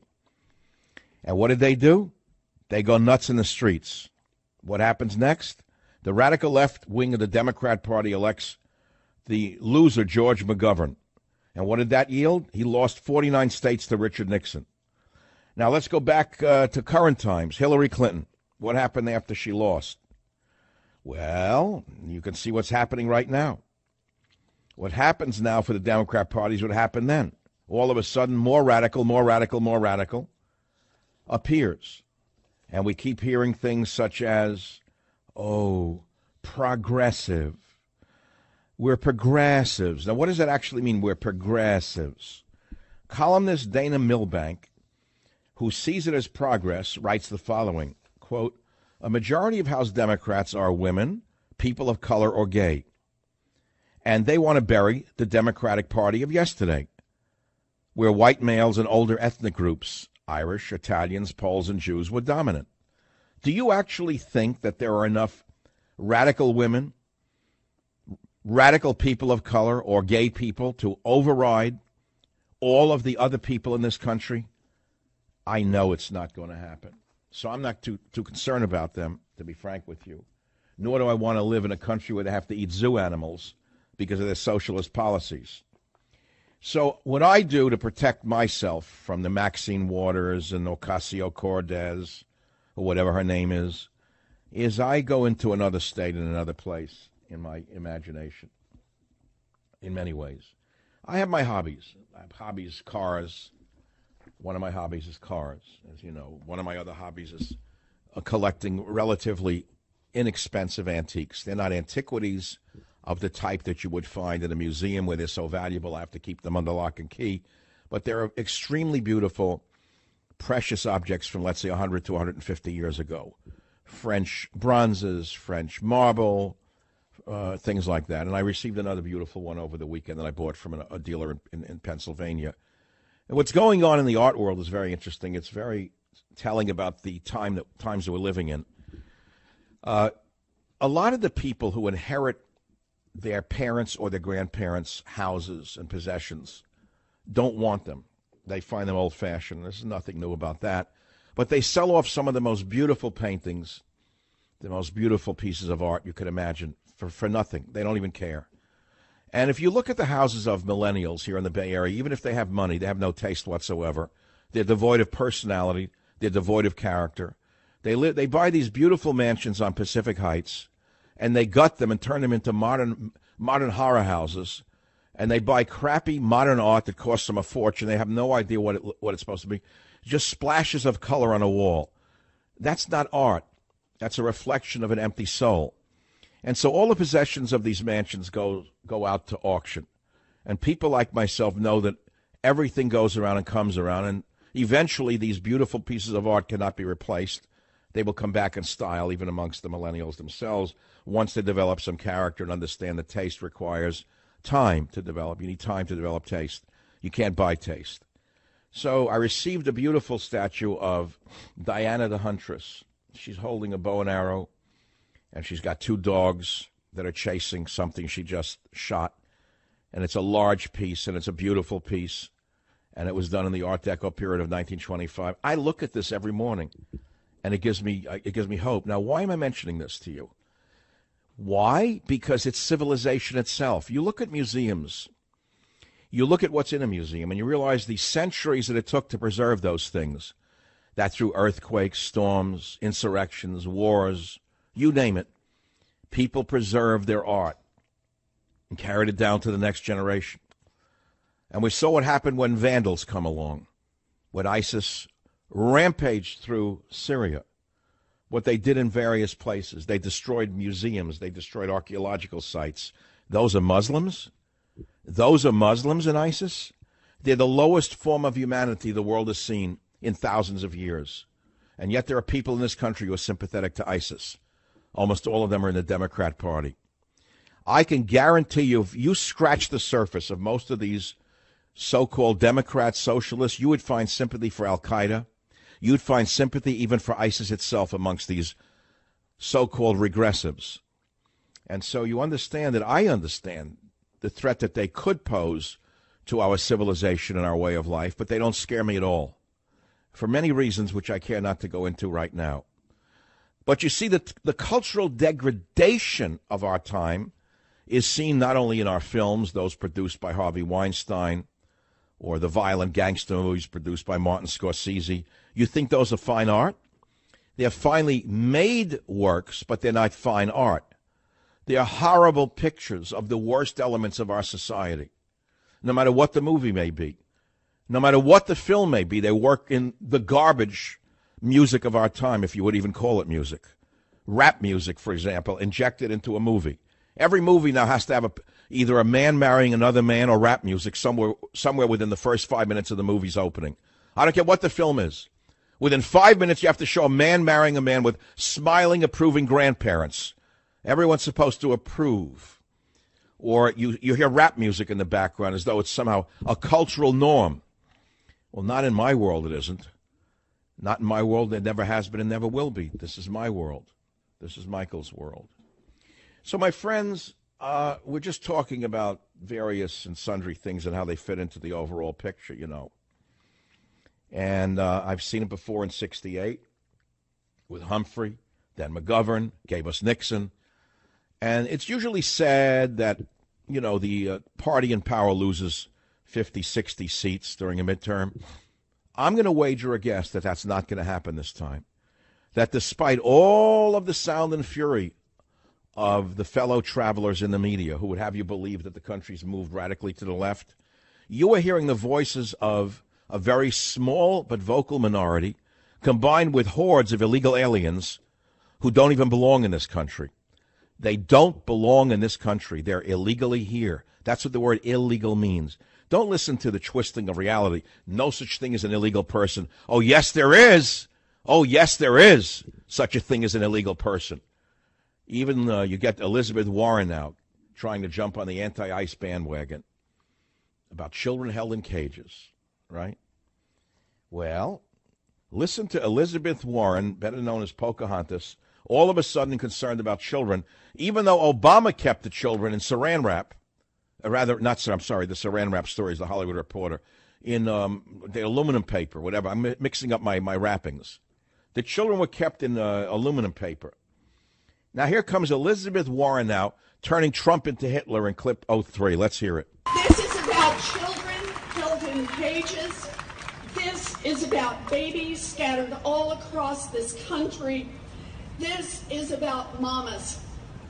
And what did they do? They go nuts in the streets. What happens next? The radical left wing of the Democrat Party elects the loser, George McGovern. And what did that yield? He lost 49 states to Richard Nixon. Now let's go back to current times. Hillary Clinton. What happened after she lost? Well, you can see what's happening right now. What happens now for the Democrat Party is what happened then. All of a sudden, more radical appears. And we keep hearing things such as, oh, progressive. We're progressives. Now, what does that actually mean, we're progressives? Columnist Dana Milbank, who sees it as progress, writes the following, quote, a majority of House Democrats are women, people of color, or gay. And they want to bury the Democratic Party of yesterday, where white males and older ethnic groups, Irish, Italians, Poles, and Jews, were dominant. Do you actually think that there are enough radical women, radical people of color, or gay people to override all of the other people in this country? I know it's not going to happen. So I'm not too concerned about them, to be frank with you. Nor do I want to live in a country where they have to eat zoo animals because of their socialist policies. So what I do to protect myself from the Maxine Waters and Ocasio-Cortez, or whatever her name is I go into another state and another place in my imagination, in many ways. I have my hobbies. I have hobbies, cars. One of my hobbies is cars, as you know. One of my other hobbies is collecting relatively inexpensive antiques. They're not antiquities of the type that you would find in a museum where they're so valuable I have to keep them under lock and key, but they're extremely beautiful, precious objects from, let's say, 100 to 150 years ago. French bronzes, French marble, things like that. And I received another beautiful one over the weekend that I bought from a dealer in Pennsylvania. And what's going on in the art world is very interesting. It's very telling about the times that we're living in. A lot of the people who inherit their parents' or their grandparents' houses and possessions don't want them. They find them old-fashioned. There's nothing new about that. But they sell off some of the most beautiful paintings, the most beautiful pieces of art you could imagine for nothing. They don't even care. And if you look at the houses of millennials here in the Bay Area, even if they have money, they have no taste whatsoever. They're devoid of personality. They're devoid of character. They buy these beautiful mansions on Pacific Heights, and they gut them and turn them into modern horror houses. And they buy crappy modern art that costs them a fortune. They have no idea what it's supposed to be. Just splashes of color on a wall. That's not art. That's a reflection of an empty soul. And so all the possessions of these mansions go out to auction. And people like myself know that everything goes around and comes around, and eventually these beautiful pieces of art cannot be replaced. They will come back in style, even amongst the millennials themselves, once they develop some character and understand that taste requires time to develop. You need time to develop taste. You can't buy taste. So I received a beautiful statue of Diana the Huntress. She's holding a bow and arrow, and she's got two dogs that are chasing something she just shot. And it's a large piece, and it's a beautiful piece. And it was done in the Art Deco period of 1925. I look at this every morning, and it gives me hope. Now, why am I mentioning this to you? Why? Because it's civilization itself. You look at museums. You look at what's in a museum, and you realize the centuries that it took to preserve those things. That through earthquakes, storms, insurrections, wars, you name it, people preserved their art and carried it down to the next generation. And we saw what happened when Vandals come along, when ISIS rampaged through Syria, what they did in various places. They destroyed museums. They destroyed archaeological sites. Those are Muslims? Those are Muslims in ISIS? They're the lowest form of humanity the world has seen in thousands of years. And yet there are people in this country who are sympathetic to ISIS. Almost all of them are in the Democrat Party. I can guarantee you, if you scratch the surface of most of these so-called Democrat socialists, you would find sympathy for Al-Qaeda. You'd find sympathy even for ISIS itself amongst these so-called regressives. And so you understand that I understand the threat that they could pose to our civilization and our way of life, but they don't scare me at all, for many reasons which I care not to go into right now. But you see that the cultural degradation of our time is seen not only in our films, those produced by Harvey Weinstein, or the violent gangster movies produced by Martin Scorsese. You think those are fine art? They're finely made works, but they're not fine art. They're horrible pictures of the worst elements of our society. No matter what the movie may be, no matter what the film may be, they work in the garbage music of our time, if you would even call it music. Rap music, for example, injected into a movie. Every movie now has to have either a man marrying another man or rap music somewhere within the first 5 minutes of the movie's opening. I don't care what the film is. Within 5 minutes, you have to show a man marrying a man with smiling, approving grandparents. Everyone's supposed to approve. Or you hear rap music in the background as though it's somehow a cultural norm. Well, not in my world it isn't. Not in my world. It never has been and never will be. This is my world. This is Michael's world. So, my friends, we're just talking about various and sundry things and how they fit into the overall picture, you know. And I've seen it before in '68 with Humphrey, then McGovern, gave us Nixon. And it's usually said that, you know, the party in power loses 50, 60 seats during a midterm. I'm going to wager a guess that that's not going to happen this time. That despite all of the sound and fury of the fellow travelers in the media who would have you believe that the country's moved radically to the left, you are hearing the voices of a very small but vocal minority combined with hordes of illegal aliens who don't even belong in this country. They don't belong in this country. They're illegally here. That's what the word illegal means. Don't listen to the twisting of reality. No such thing as an illegal person. Oh, yes, there is. Oh, yes, there is such a thing as an illegal person. Even you get Elizabeth Warren now trying to jump on the anti-ICE bandwagon about children held in cages, right? Well, listen to Elizabeth Warren, better known as Pocahontas, all of a sudden concerned about children, even though Obama kept the children in Saran wrap. The Saran wrap story is the Hollywood Reporter, in the aluminum paper, whatever. I'm mixing up my wrappings. The children were kept in aluminum paper. Now here comes Elizabeth Warren now, turning Trump into Hitler in clip 03. Let's hear it. This is about children held in cages. This is about babies scattered all across this country. This is about mamas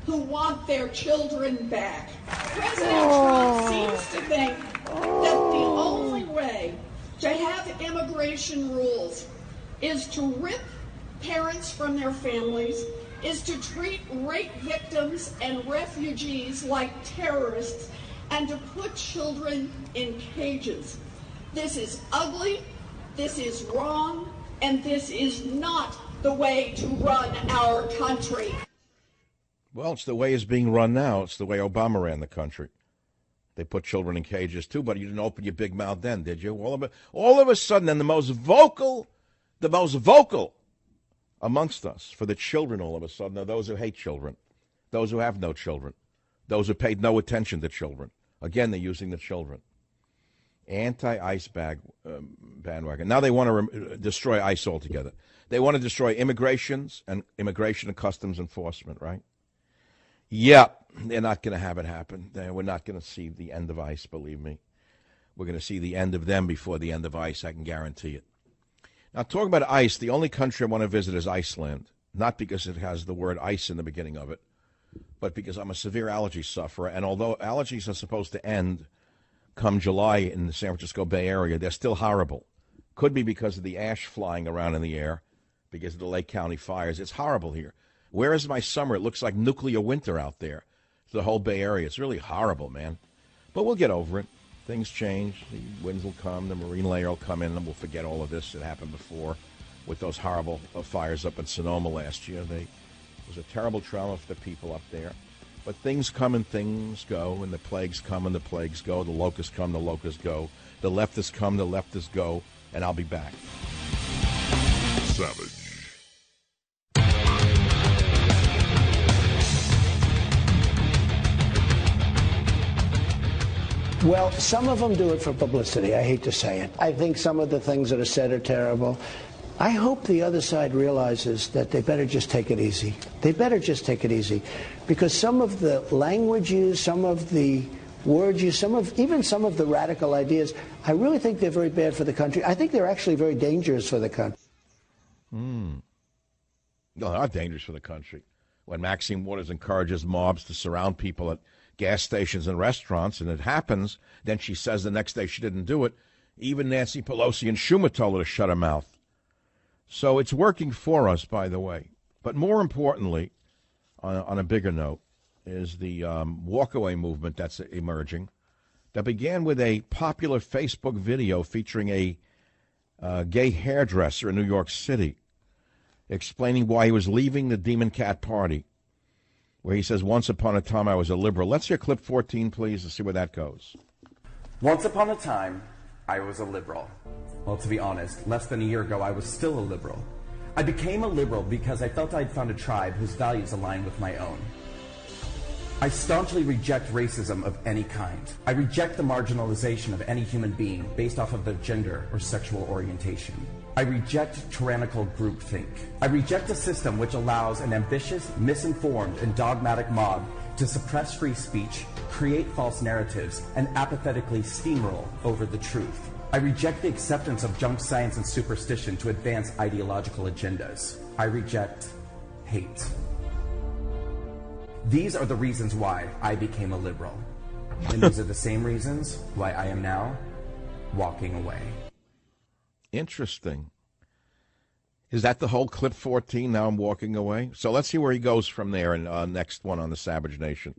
who want their children back. President Trump seems to think that the only way to have immigration rules is to rip parents from their families, is to treat rape victims and refugees like terrorists, and to put children in cages. This is ugly, this is wrong, and this is not the way to run our country. Well, it's the way it's being run now. It's the way Obama ran the country. They put children in cages too, but you didn't open your big mouth then, did you? All of a sudden, then the most vocal amongst us for the children all of a sudden are those who hate children, those who have no children, those who paid no attention to children. Again, they're using the children. Anti-ICE bandwagon. Now they want to destroy ICE altogether. They want to destroy immigration and customs enforcement, right? Yeah, they're not going to have it happen. We're not going to see the end of ICE, believe me. We're going to see the end of them before the end of ICE, I can guarantee it. Now, talking about ICE, the only country I want to visit is Iceland, not because it has the word ice in the beginning of it, but because I'm a severe allergy sufferer, and although allergies are supposed to end come July in the San Francisco Bay Area, they're still horrible. Could be because of the ash flying around in the air, because of the Lake County fires. It's horrible here. Where is my summer? It looks like nuclear winter out there. The whole Bay Area. It's really horrible, man. But we'll get over it. Things change. The winds will come. The marine layer will come in, and we'll forget all of this. It happened before with those horrible fires up in Sonoma last year. It was a terrible trauma for the people up there. But things come and things go, and the plagues come and the plagues go. The locusts come, the locusts go. The leftists come, the leftists go. And I'll be back. Savage. Well, some of them do it for publicity. I hate to say it. I think some of the things that are said are terrible. I hope the other side realizes that they better just take it easy. They better just take it easy. Because some of the language used, some of the words used, even some of the radical ideas, I really think they're very bad for the country. I think they're actually very dangerous for the country. No, they're not dangerous for the country. When Maxine Waters encourages mobs to surround people at gas stations and restaurants, and it happens, then she says the next day she didn't do it. Even Nancy Pelosi and Schumer told her to shut her mouth. So it's working for us, by the way. But more importantly, on a bigger note, is the walkaway movement that's emerging that began with a popular Facebook video featuring a gay hairdresser in New York City explaining why he was leaving the Demon Cat party. where he says, once upon a time I was a liberal. Let's hear clip 14, please, to see where that goes. Once upon a time, I was a liberal. Well, to be honest, less than a year ago, I was still a liberal. I became a liberal because I felt I'd found a tribe whose values aligned with my own. I staunchly reject racism of any kind. I reject the marginalization of any human being based off of their gender or sexual orientation. I reject tyrannical groupthink. I reject a system which allows an ambitious, misinformed, and dogmatic mob to suppress free speech, create false narratives, and apathetically steamroll over the truth. I reject the acceptance of junk science and superstition to advance ideological agendas. I reject hate. These are the reasons why I became a liberal. And these are the same reasons why I am now walking away. Interesting. Is that the whole clip 14, now I'm walking away? So let's see where he goes from there in next one on the Savage Nation.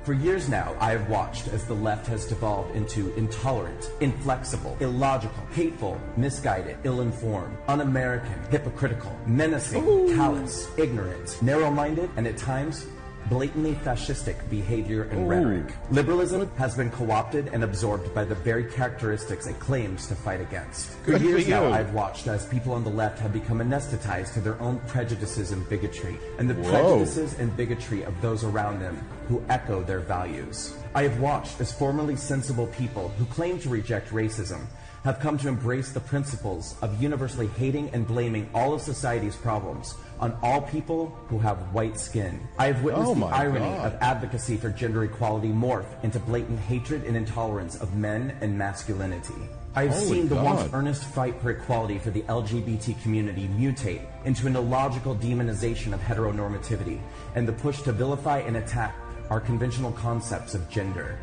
For years now, I have watched as the left has devolved into intolerant, inflexible, illogical, hateful, misguided, ill-informed, un-American, hypocritical, menacing, callous, ignorant, narrow-minded, and at times, blatantly fascistic behavior and rhetoric. Liberalism has been co-opted and absorbed by the very characteristics it claims to fight against. For years now, I've watched as people on the left have become anesthetized to their own prejudices and bigotry, and the prejudices and bigotry of those around them who echo their values. I have watched as formerly sensible people who claim to reject racism have come to embrace the principles of universally hating and blaming all of society's problems on all people who have white skin. I have witnessed the irony of advocacy for gender equality morph into blatant hatred and intolerance of men and masculinity. I have seen the once earnest fight for equality for the LGBT community mutate into an illogical demonization of heteronormativity and the push to vilify and attack our conventional concepts of gender.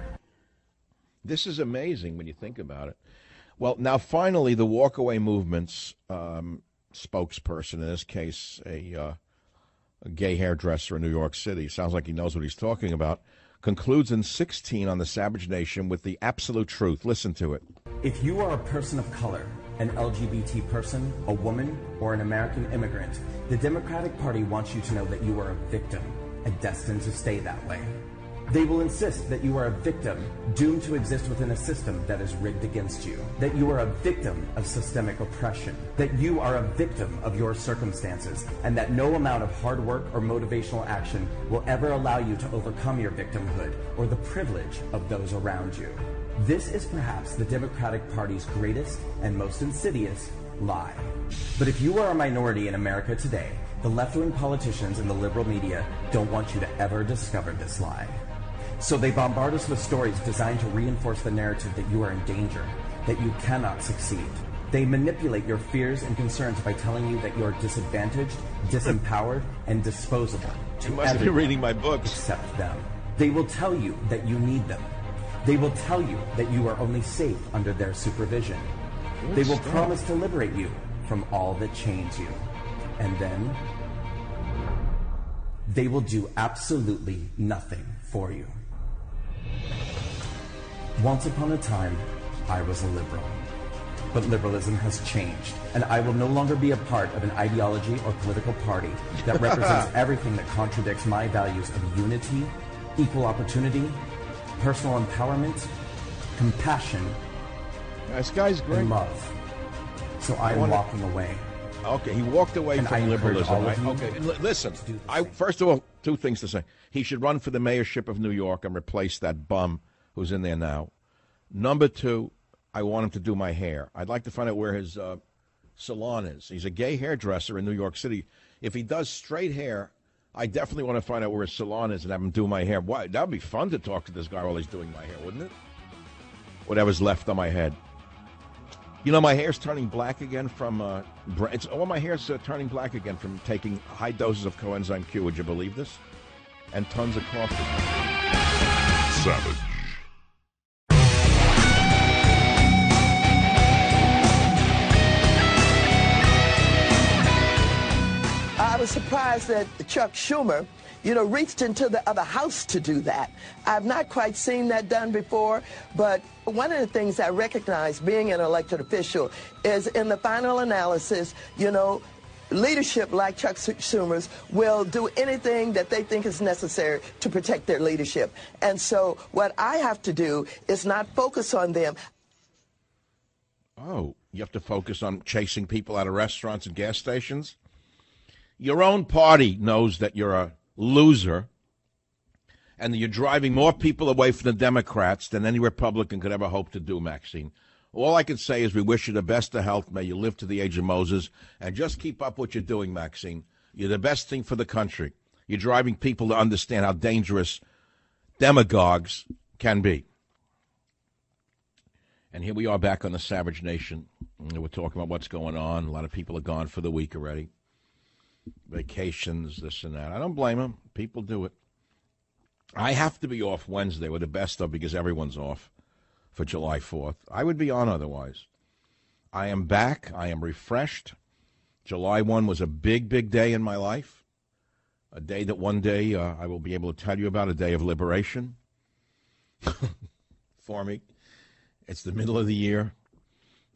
This is amazing when you think about it. Well, now finally, the walkaway movement's spokesperson, in this case, a gay hairdresser in New York City, sounds like he knows what he's talking about, concludes in 16 on the Savage Nation with the absolute truth. Listen to it. If you are a person of color, an LGBT person, a woman, or an American immigrant, the Democratic Party wants you to know that you are a victim and destined to stay that way. They will insist that you are a victim doomed to exist within a system that is rigged against you, that you are a victim of systemic oppression, that you are a victim of your circumstances, and that no amount of hard work or motivational action will ever allow you to overcome your victimhood or the privilege of those around you. This is perhaps the Democratic Party's greatest and most insidious lie. But if you are a minority in America today, the left-wing politicians and the liberal media don't want you to ever discover this lie. So they bombard us with stories designed to reinforce the narrative that you are in danger, that you cannot succeed. They manipulate your fears and concerns by telling you that you are disadvantaged, disempowered, and disposable. You must be reading my books. Except them. They will tell you that you need them. They will tell you that you are only safe under their supervision. They will promise to liberate you from all that chains you. And then they will do absolutely nothing for you. Once upon a time, I was a liberal. But liberalism has changed, and I will no longer be a part of an ideology or political party that represents everything that contradicts my values of unity, equal opportunity, personal empowerment, compassion, this guy's great. and love. So I'm walking away. Okay, he walked away from liberalism. Okay, listen, first of all, two things to say. He should run for the mayorship of New York and replace that bum who's in there now. Number two, I want him to do my hair. I'd like to find out where his salon is. He's a gay hairdresser in New York City. If he does straight hair, I definitely want to find out where his salon is and have him do my hair. Why? That would be fun to talk to this guy while he's doing my hair, wouldn't it? Whatever's left on my head. You know, my hair's turning black again from all my hair's turning black again from taking high doses of coenzyme Q. Would you believe this? And tons of coffee. Savage. I was surprised that Chuck Schumer, reached into the other house to do that. I've not quite seen that done before, but one of the things I recognize being an elected official is in the final analysis, leadership like Chuck Schumer's will do anything that they think is necessary to protect their leadership. And so what I have to do is not focus on them. Oh, you have to focus on chasing people out of restaurants and gas stations? Your own party knows that you're a loser and that you're driving more people away from the Democrats than any Republican could ever hope to do, Maxine. All I can say is we wish you the best of health. May you live to the age of Moses. And just keep up what you're doing, Maxine. You're the best thing for the country. You're driving people to understand how dangerous demagogues can be. And here we are back on the Savage Nation. We're talking about what's going on. A lot of people are gone for the week already. Vacations, this and that. I don't blame them. People do it. I have to be off Wednesday with the best of because everyone's off for July 4th. I would be on otherwise. I am back. I am refreshed. July 1 was a big, big day in my life. A day that one day I will be able to tell you about, a day of liberation for me. It's the middle of the year.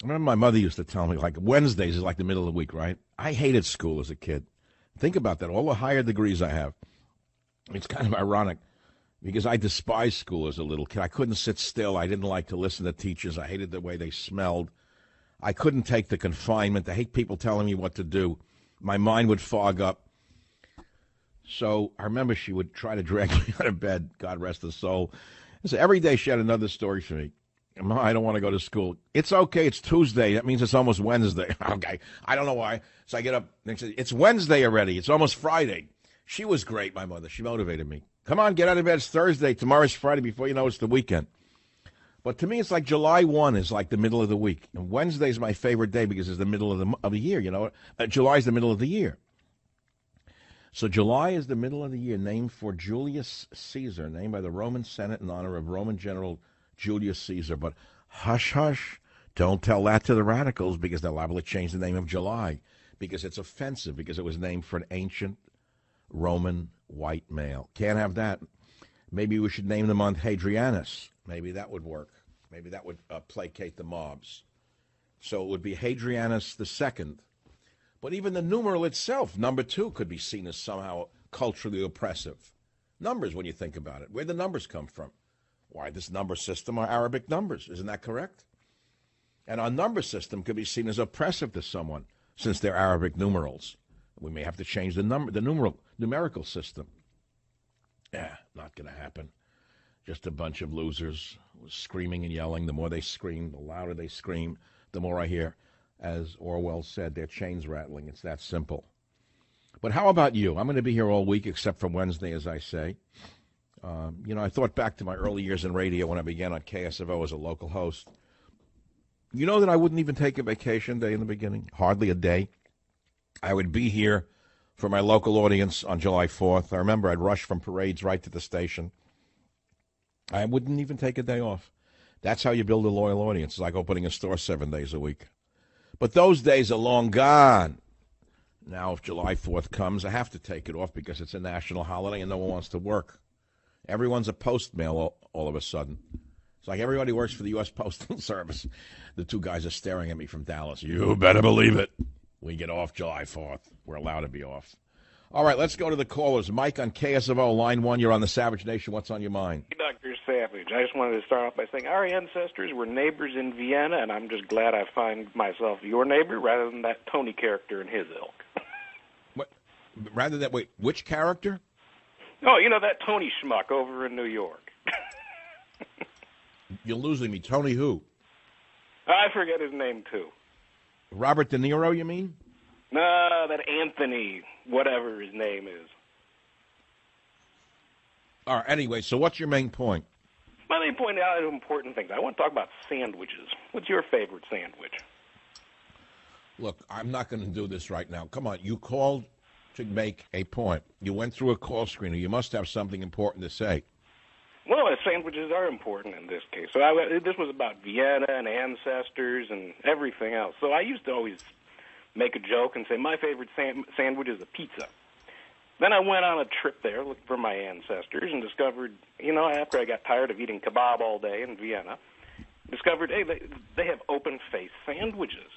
I remember my mother used to tell me, like, Wednesdays is like the middle of the week, right? I hated school as a kid. Think about that. All the higher degrees I have. It's kind of ironic because I despised school as a little kid. I couldn't sit still. I didn't like to listen to teachers. I hated the way they smelled. I couldn't take the confinement. I hate people telling me what to do. My mind would fog up. So I remember she would try to drag me out of bed, God rest her soul. So every day she had another story for me. Ma, I don't want to go to school. It's okay. It's Tuesday. That means it's almost Wednesday. Okay. I don't know why. So I get up and say, it's Wednesday already. It's almost Friday. She was great, my mother. She motivated me. Come on, get out of bed. It's Thursday. Tomorrow's Friday. Before you know it's the weekend. But to me, it's like July 1 is like the middle of the week. And Wednesday is my favorite day because it's the middle of the year. You know, July is the middle of the year. So July is the middle of the year, named for Julius Caesar, named by the Roman Senate in honor of Roman General Julius Caesar. But hush, hush, don't tell that to the radicals because they're liable to change the name of July because it's offensive because it was named for an ancient Roman white male. Can't have that. Maybe we should name the month Hadrianus. Maybe that would work. Maybe that would placate the mobs. So it would be Hadrianus II. But even the numeral itself, number 2, could be seen as somehow culturally oppressive. Numbers, when you think about it. Where'd the numbers come from? Why, this number system are Arabic numbers. Isn't that correct? And our number system could be seen as oppressive to someone since they're Arabic numerals. We may have to change the numerical system. Yeah, not going to happen. Just a bunch of losers screaming and yelling. The more they scream, the louder they scream, the more I hear, as Orwell said, their chains rattling. It's that simple. But how about you? I'm going to be here all week except for Wednesday, as I say. I thought back to my early years in radio when I began on KSFO as a local host. You know that I wouldn't even take a vacation day in the beginning, hardly a day. I would be here for my local audience on July 4th. I remember I'd rush from parades right to the station. I wouldn't even take a day off. That's how you build a loyal audience. It's like opening a store 7 days a week. But those days are long gone. Now, if July 4th comes, I have to take it off because it's a national holiday and no one wants to work. Everyone's a postmail all of a sudden. It's like everybody works for the U.S. Postal Service. The two guys are staring at me from Dallas. You better believe it. We get off July 4th. We're allowed to be off. All right, let's go to the callers. Mike on KSFO, line 1. You're on the Savage Nation. What's on your mind? Hey, Dr. Savage. I just wanted to start off by saying our ancestors were neighbors in Vienna, and I'm just glad I find myself your neighbor rather than that Tony character in his ilk. What? Rather than, wait, which character? Oh, you know, that Tony schmuck over in New York. You're losing me. Tony who? I forget his name, too. Robert De Niro, you mean? No, that Anthony, whatever his name is. All right, anyway, so what's your main point? My main point out important things. I want to talk about sandwiches. What's your favorite sandwich? Look, I'm not going to do this right now. Come on, you called to make a point. You went through a call screener. You must have something important to say. Well, sandwiches are important in this case. So this was about Vienna and ancestors and everything else. So I used to always make a joke and say my favorite sandwich is a pizza. Then I went on a trip there looking for my ancestors and discovered, after I got tired of eating kebab all day in Vienna, discovered, hey, they have open-faced sandwiches.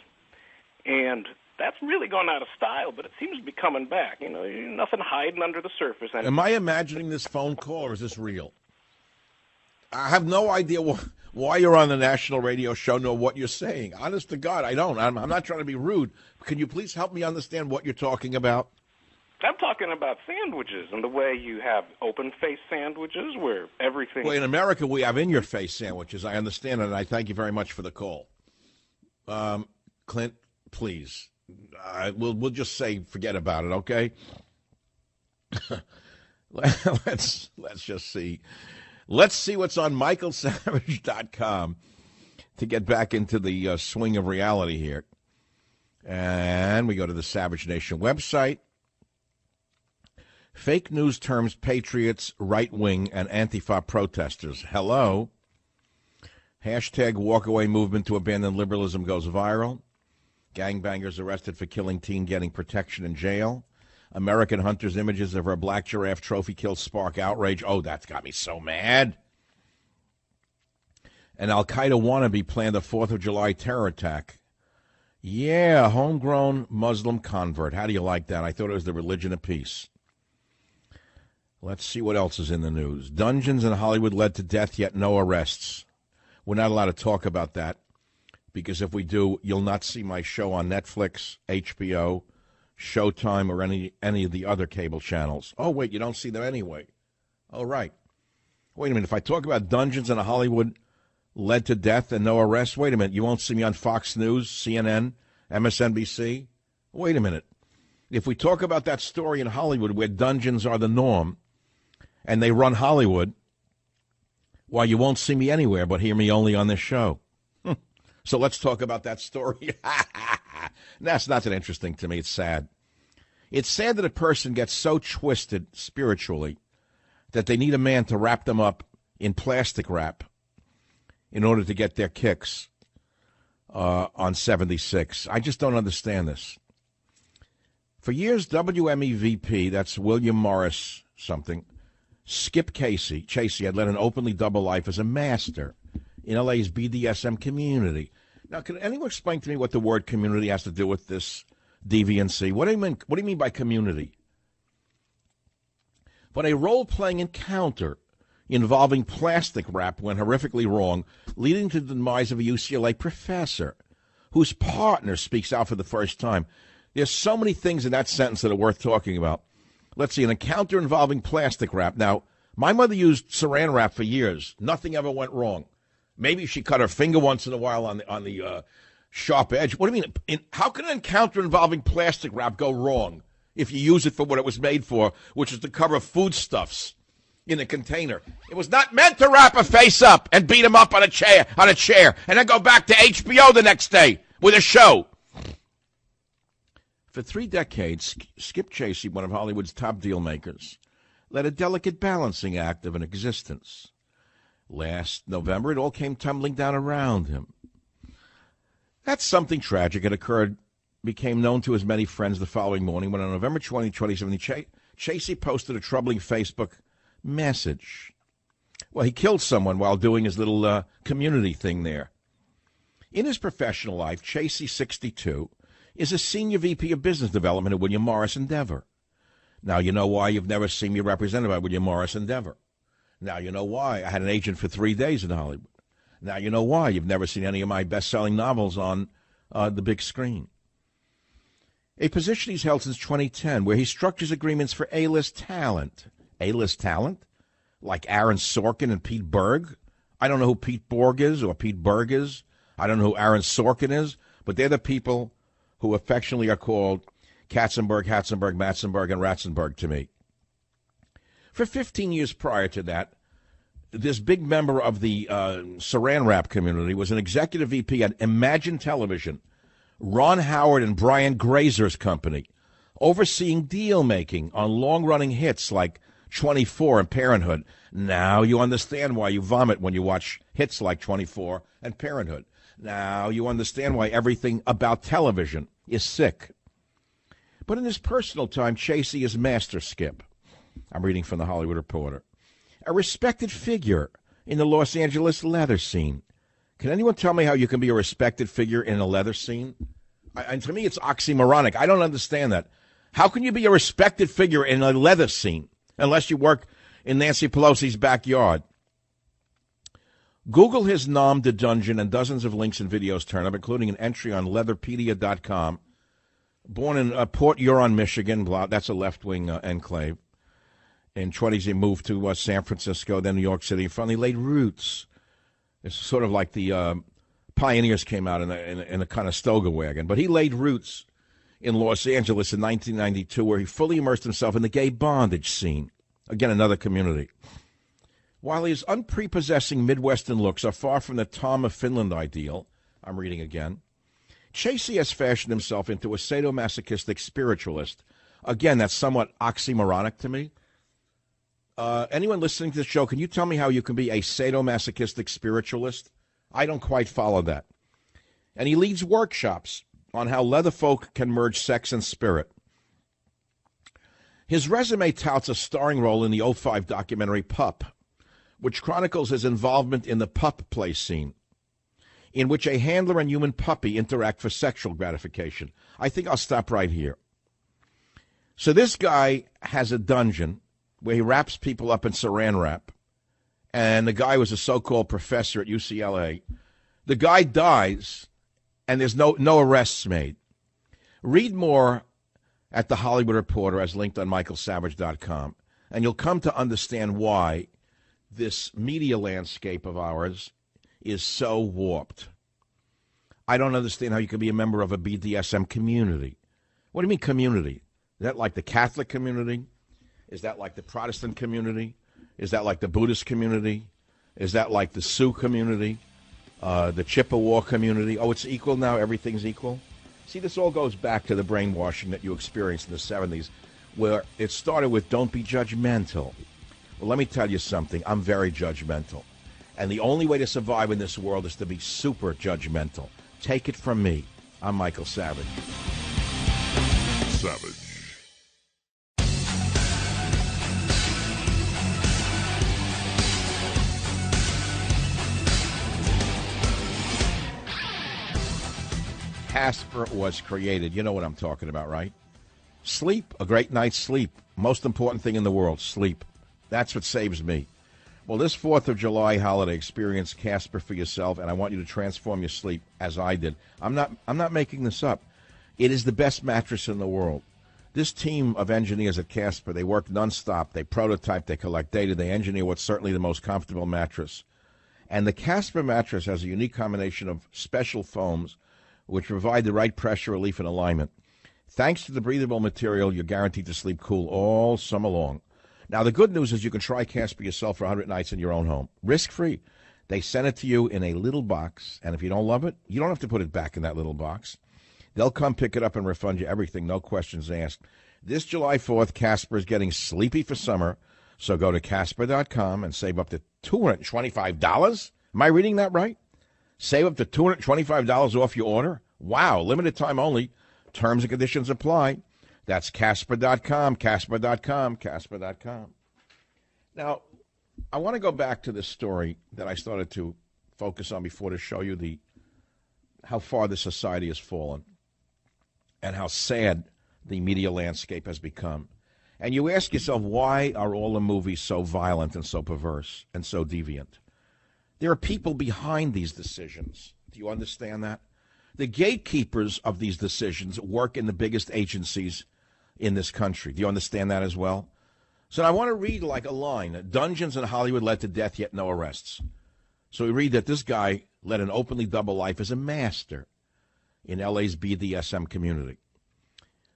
And that's really gone out of style, but it seems to be coming back. You know, nothing hiding under the surface. Am I imagining this phone call, or is this real? I have no idea why you're on the national radio show, nor what you're saying. Honest to God, I don't. I'm not trying to be rude. Can you please help me understand what you're talking about? I'm talking about sandwiches and the way you have open-face sandwiches where everything... Well, in America, we have in-your-face sandwiches. I understand it, and I thank you very much for the call. Clint, please. We'll just say forget about it, okay? Let's just see. Let's see what's on michaelsavage.com to get back into the swing of reality here. And we go to the Savage Nation website. Fake news terms patriots, right-wing, and Antifa protesters. Hello. Hashtag walkaway movement to abandon liberalism goes viral. Gangbangers arrested for killing teen getting protection in jail. American Hunter's images of her black giraffe trophy kill spark outrage. Oh, that's got me so mad. An Al-Qaeda wannabe planned a 4th of July terror attack. Yeah, homegrown Muslim convert. How do you like that? I thought it was the religion of peace. Let's see what else is in the news. Dungeons in Hollywood led to death, yet no arrests. We're not allowed to talk about that because if we do, you'll not see my show on Netflix, HBO, Showtime, or any of the other cable channels. Oh, wait, you don't see them anyway. Oh, right. Wait a minute. If I talk about dungeons in Hollywood led to death and no arrests, wait a minute. You won't see me on Fox News, CNN, MSNBC? Wait a minute. If we talk about that story in Hollywood where dungeons are the norm and they run Hollywood, why, you won't see me anywhere but hear me only on this show. So let's talk about that story. That's not that interesting to me. It's sad. It's sad that a person gets so twisted spiritually that they need a man to wrap them up in plastic wrap in order to get their kicks on 76. I just don't understand this. For years, WMEVP, that's William Morris something, Skip Chasey had led an openly double life as a master in LA's BDSM community. Now, can anyone explain to me what the word community has to do with this deviancy? What do you mean by community? But a role-playing encounter involving plastic wrap went horrifically wrong, leading to the demise of a UCLA professor whose partner speaks out for the first time. There's so many things in that sentence that are worth talking about. Let's see, an encounter involving plastic wrap. Now, my mother used Saran wrap for years. Nothing ever went wrong. Maybe she cut her finger once in a while on the sharp edge. What do you mean? How can an encounter involving plastic wrap go wrong if you use it for what it was made for, which is to cover foodstuffs in a container? It was not meant to wrap a face up and beat him up on a chair, and then go back to HBO the next day with a show. For 3 decades, Skip Chasey, one of Hollywood's top deal makers, led a delicate balancing act of an existence. Last November, it all came tumbling down around him. That something tragic had became known to his many friends the following morning when on November 20, 2017, Chasey posted a troubling Facebook message. Well, he killed someone while doing his little community thing there. In his professional life, Chasey, 62, is a senior VP of business development at William Morris Endeavor. Now you know why you've never seen me represented by William Morris Endeavor. Now you know why I had an agent for 3 days in Hollywood. Now you know why you've never seen any of my best-selling novels on the big screen. A position he's held since 2010 where he structures agreements for A-list talent. A-list talent? Like Aaron Sorkin and Pete Berg? I don't know who Pete Borg is or Pete Berg is. I don't know who Aaron Sorkin is, but they're the people who affectionately are called Katzenberg, Hatzenberg, Matzenberg, and Ratzenberg to me. For 15 years prior to that, this big member of the Saran Wrap community was an executive VP at Imagine Television, Ron Howard and Brian Grazer's company, overseeing deal-making on long-running hits like 24 and Parenthood. Now you understand why you vomit when you watch hits like 24 and Parenthood. Now you understand why everything about television is sick. But in his personal time, Chasey is Master Skip. I'm reading from the Hollywood Reporter. A respected figure in the Los Angeles leather scene. Can anyone tell me how you can be a respected figure in a leather scene? And to me, it's oxymoronic. I don't understand that. How can you be a respected figure in a leather scene unless you work in Nancy Pelosi's backyard? Google his nom de dungeon and dozens of links and videos turn up, including an entry on leatherpedia.com. Born in Port Huron, Michigan. That's a left-wing enclave. In 20s, he moved to San Francisco, then New York City. Finally laid roots. It's sort of like the pioneers came out in a kind of Stoga wagon. But he laid roots in Los Angeles in 1992, where he fully immersed himself in the gay bondage scene. Again, another community. While his unprepossessing Midwestern looks are far from the Tom of Finland ideal, I'm reading again, Chasey has fashioned himself into a sadomasochistic spiritualist. Again, that's somewhat oxymoronic to me. Anyone listening to the show, can you tell me how you can be a sadomasochistic spiritualist? I don't quite follow that. And he leads workshops on how leather folk can merge sex and spirit. His resume touts a starring role in the 2005 documentary Pup, which chronicles his involvement in the pup play scene, in which a handler and human puppy interact for sexual gratification. I think I'll stop right here. So this guy has a dungeon where he wraps people up in saran wrap, and the guy was a so-called professor at UCLA. The guy dies, and there's no arrests made. Read more at The Hollywood Reporter, as linked on michaelsavage.com, and you'll come to understand why this media landscape of ours is so warped. I don't understand how you can be a member of a BDSM community. What do you mean community? Is that like the Catholic community? Is that like the Protestant community? Is that like the Buddhist community? Is that like the Sioux community? The Chippewa community? Oh, it's equal now? Everything's equal? See, this all goes back to the brainwashing that you experienced in the 70s, where it started with don't be judgmental. Well, let me tell you something. I'm very judgmental. And the only way to survive in this world is to be super judgmental. Take it from me. I'm Michael Savage. Savage. Casper was created. You know what I'm talking about, right? Sleep, a great night's sleep. Most important thing in the world, sleep. That's what saves me. Well, this 4th of July holiday, experience Casper for yourself, and I want you to transform your sleep as I did. I'm not making this up. It is the best mattress in the world. This team of engineers at Casper, they work nonstop. They prototype, they collect data, they engineer what's certainly the most comfortable mattress. And the Casper mattress has a unique combination of special foams which provide the right pressure relief and alignment. Thanks to the breathable material, you're guaranteed to sleep cool all summer long. Now, the good news is you can try Casper yourself for 100 nights in your own home, risk-free. They send it to you in a little box, and if you don't love it, you don't have to put it back in that little box. They'll come pick it up and refund you everything, no questions asked. This July 4th, Casper is getting sleepy for summer, so go to Casper.com and save up to $225. Am I reading that right? Save up to $225 off your order? Wow, limited time only. Terms and conditions apply. That's Casper.com, Casper.com, Casper.com. Now, I want to go back to this story that I started to focus on before to show you how far the society has fallen and how sad the media landscape has become. And you ask yourself, why are all the movies so violent and so perverse and so deviant? There are people behind these decisions. Do you understand that? The gatekeepers of these decisions work in the biggest agencies in this country. Do you understand that as well? So I want to read like a line. Dungeons in Hollywood led to death, yet no arrests. So we read that this guy led an openly double life as a master in L.A.'s BDSM community.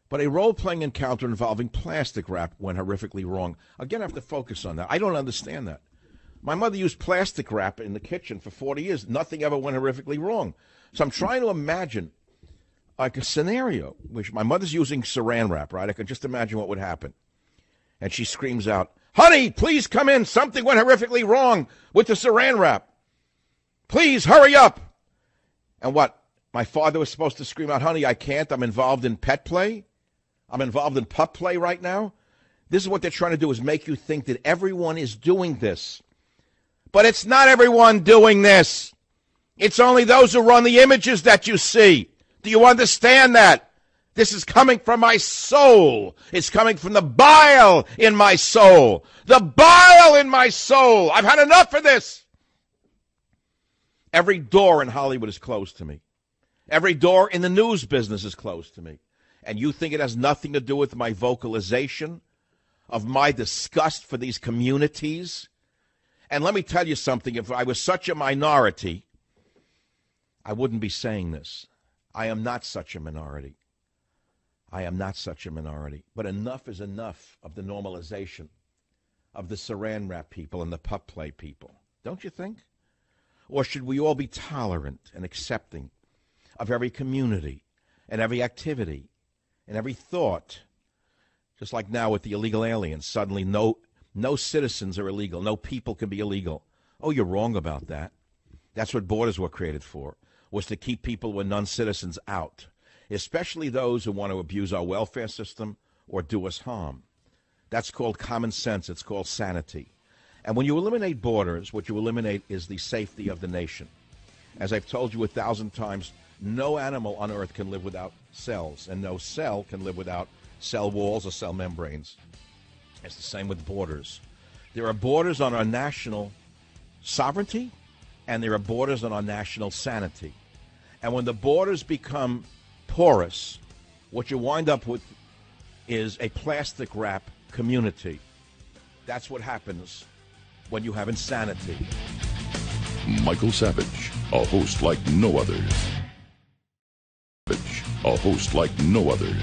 But a role-playing encounter involving plastic wrap went horrifically wrong. Again, I have to focus on that. I don't understand that. My mother used plastic wrap in the kitchen for 40 years. Nothing ever went horrifically wrong. So I'm trying to imagine like a scenario which my mother's using saran wrap, right? I can just imagine what would happen. And she screams out, "Honey, please come in. Something went horrifically wrong with the saran wrap. Please hurry up." And what? My father was supposed to scream out, "Honey, I can't. I'm involved in pet play. I'm involved in pup play right now." This is what they're trying to do, is make you think that everyone is doing this. But it's not everyone doing this. It's only those who run the images that you see. Do you understand that? This is coming from my soul. It's coming from the bile in my soul. The bile in my soul. I've had enough of this. Every door in Hollywood is closed to me. Every door in the news business is closed to me. And you think it has nothing to do with my vocalization of my disgust for these communities? And let me tell you something. If I was such a minority, I wouldn't be saying this. I am not such a minority. I am not such a minority. But enough is enough of the normalization of the Saran wrap people and the pup play people. Don't you think? Or should we all be tolerant and accepting of every community and every activity and every thought? Just like now with the illegal aliens, suddenly no citizens are illegal. No people can be illegal. Oh, you're wrong about that. That's what borders were created for, was to keep people with non-citizens out, especially those who want to abuse our welfare system or do us harm. That's called common sense. It's called sanity. And when you eliminate borders, what you eliminate is the safety of the nation. As I've told you 1,000 times, no animal on earth can live without cells, and no cell can live without cell walls or cell membranes. It's the same with borders. There are borders on our national sovereignty, and there are borders on our national sanity. And when the borders become porous, what you wind up with is a plastic wrap community. That's what happens when you have insanity. Michael Savage, a host like no other. A host like no other.